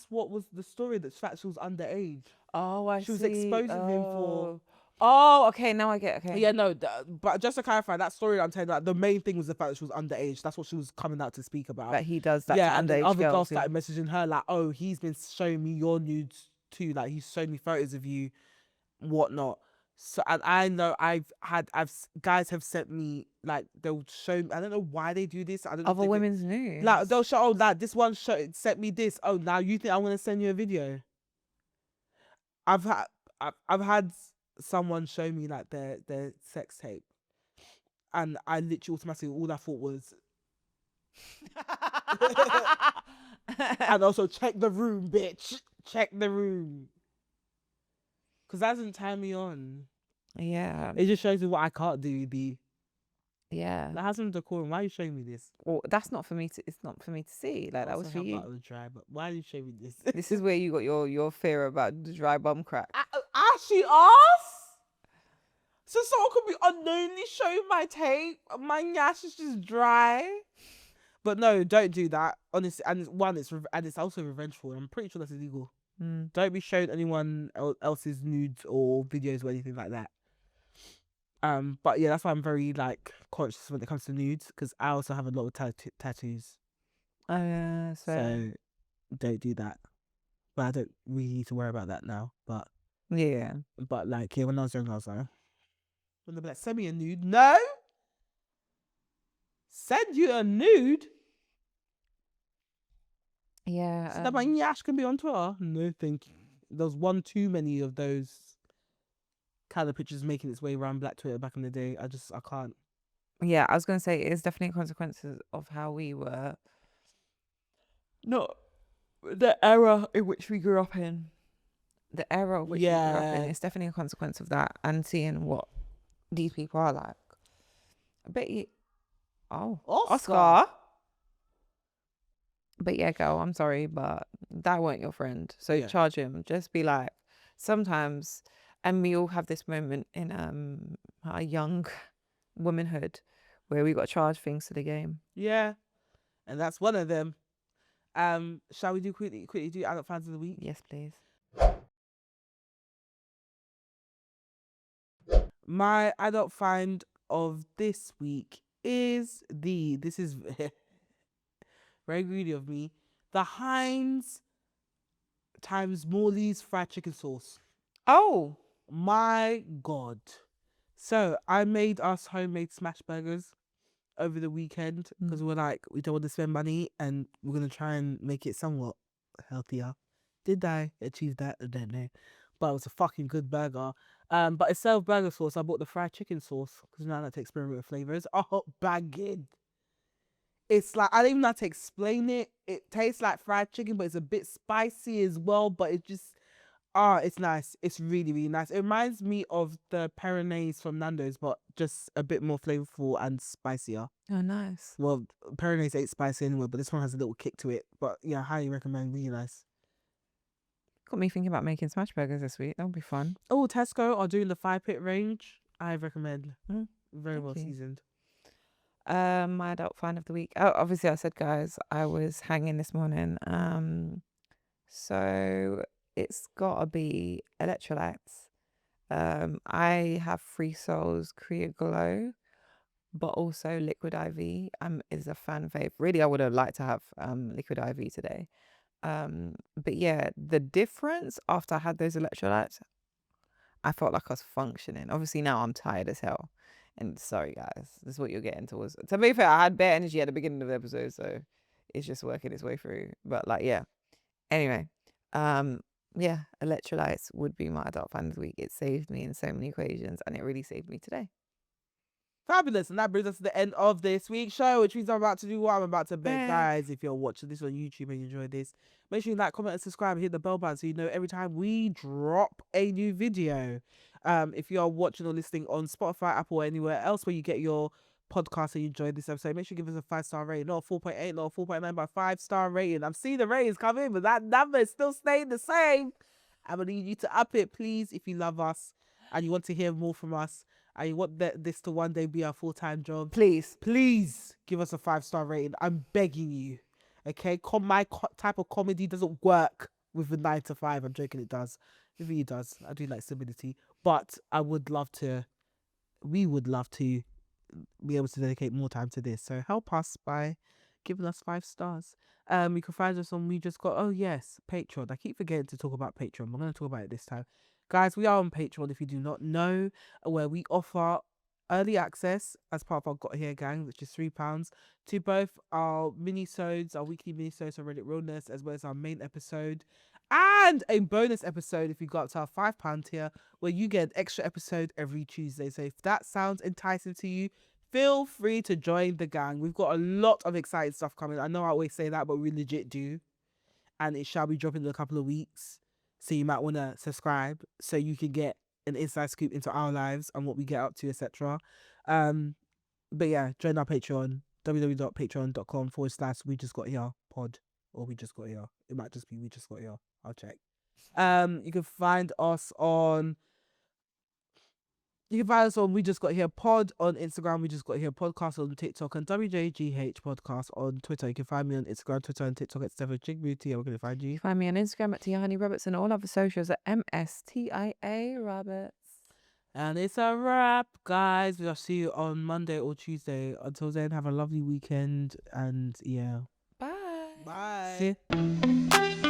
what was the story. That fact she was underage. Oh, I see. She was exposing him for. Oh, okay. Now I get. Okay. Yeah, no, but just to clarify, that story I'm telling you, like, the main thing was the fact that she was underage. That's what she was coming out to speak about. That he does that. Yeah, to and then underage other girls girls. started messaging her like, oh, he's been showing me your nudes too. Like, he's showing me photos of you, whatnot. So, and I know guys have sent me, like, they'll show me, I don't know why they do this. I don't know. Other women's nudes. Like, they'll show, oh, like, this one sent me this. Oh, now you think I'm going to send you a video? I've had someone show me like their sex tape, and I literally automatically, all I thought was, and also check the room, bitch. Check the room. Because that doesn't turn me on. Yeah. It just shows me what I can't do, B. Yeah. Like, have some decorum. Why are you showing me this? Well, that's not for me to. It's not for me to see. Like, that was for you. That was dry, but why are you showing me this? This is where you got your fear about the dry bum crack. She asked? So someone could be unknowingly showing my tape. My nyash is just dry. But no, don't do that. Honestly, and it's also revengeful. I'm pretty sure that's illegal. Don't be showing anyone else's nudes or videos or anything like that. But yeah, that's why I'm very like conscious when it comes to nudes, because I also have a lot of tattoos. Oh yeah, so don't do that. But I don't really need to worry about that now. But yeah, but like, yeah, when I was young, I was like, when they'll be like, send me a nude. No, send you a nude. Yeah. So that my nyash can be on Twitter. No, thank you. There was one too many of those kind of pictures making its way around Black Twitter back in the day. I can't. Yeah, I was gonna say it's definitely consequences of how we were. Not the era in which we grew up in. The era of which we grew up in. It's definitely a consequence of that, and seeing what these people are like. I bet you. Oh, Oscar. But yeah, girl, I'm sorry, but that weren't your friend. So charge him. Just be like, sometimes, and we all have this moment in our young womanhood where we got to charge things to the game. Yeah, and that's one of them. Shall we do quickly do adult fans of the week? Yes, please. My adult find of this week is this is very greedy of me, the Heinz times Morley's fried chicken sauce. Oh my god. So I made us homemade smash burgers over the weekend because we're like, we don't want to spend money and we're going to try and make it somewhat healthier. Did I achieve that? I don't know. But it was a fucking good burger. But instead of burger sauce, I bought the fried chicken sauce because now I like to experiment with flavors. Oh, bagging. It's like, I don't even know how to explain it. It tastes like fried chicken, but it's a bit spicy as well. But it just, it's nice. It's really, really nice. It reminds me of the Pyrenees from Nando's, but just a bit more flavorful and spicier. Oh, nice. Well, Pyrenees ain't spicy anyway, but this one has a little kick to it. But yeah, highly recommend. Really nice. Got me thinking about making smash burgers this week. That'll be fun. Oh, Tesco are doing the 5-pit range. I recommend. Mm, Very thank well you. seasoned. My adult find of the week. Oh, obviously I said, guys, I was hanging this morning. So it's gotta be electrolytes. I have Free Souls Crea Glow, but also Liquid IV is a fan fave. Really, I would have liked to have Liquid IV today. But yeah, the difference after I had those electrolytes, I felt like I was functioning. Obviously now I'm tired as hell. And sorry guys, this is what you're getting towards. To be fair, I had bare energy at the beginning of the episode, so it's just working its way through. But like, yeah. Anyway, yeah, electrolytes would be my adult fan of the week. It saved me in so many equations, and it really saved me today. Fabulous. And that brings us to the end of this week's show, which means I'm about to do what I'm about to bet. Bang. Guys, if you're watching this on YouTube and you enjoy this, make sure you like, comment, and subscribe and hit the bell button so you know every time we drop a new video. If you are watching or listening on Spotify, Apple, or anywhere else where you get your podcast and you enjoyed this episode, make sure you give us a 5-star rating, not a 4.8, not a 4.9, but a 5-star rating. I'm seeing the ratings come in, but that number is still staying the same. I'm gonna need you to up it, please, if you love us and you want to hear more from us. And you want this to one day be our full-time job, Please. please give us a 5-star rating. I'm begging you. Okay, my type of comedy doesn't work with a 9 to 5. I'm joking, it does. It really does. I do like stability, but we would love to be able to dedicate more time to this. So help us by giving us 5 stars. You can find us on Patreon. I keep forgetting to talk about Patreon. I'm going to talk about it this time. Guys, we are on Patreon, if you do not know, where we offer early access as part of our Got Here gang, which is £3, to both our mini-sodes, our weekly mini-sodes on Reddit Realness, as well as our main episode, and a bonus episode if you got up to our £5 tier, where you get an extra episode every Tuesday. So if that sounds enticing to you, feel free to join the gang. We've got a lot of exciting stuff coming. I know I always say that, but we legit do. And it shall be dropping in a couple of weeks. So you might want to subscribe so you can get an inside scoop into our lives and what we get up to, etc. But yeah, join our Patreon, www.patreon.com/we just got here pod, or we just got here. It might just be we just got here. I'll check. You can find us on We Just Got Here Pod on Instagram, We Just Got Here Podcast on TikTok, and WJGH Podcast on Twitter. You can find me on Instagram, Twitter, and TikTok at Steph Tia. We're going to find you. Find me on Instagram at Tia Honey Roberts and all other socials at MSTIA Roberts. And it's a wrap, guys. We'll see you on Monday or Tuesday. Until then, have a lovely weekend. And yeah. Bye. Bye.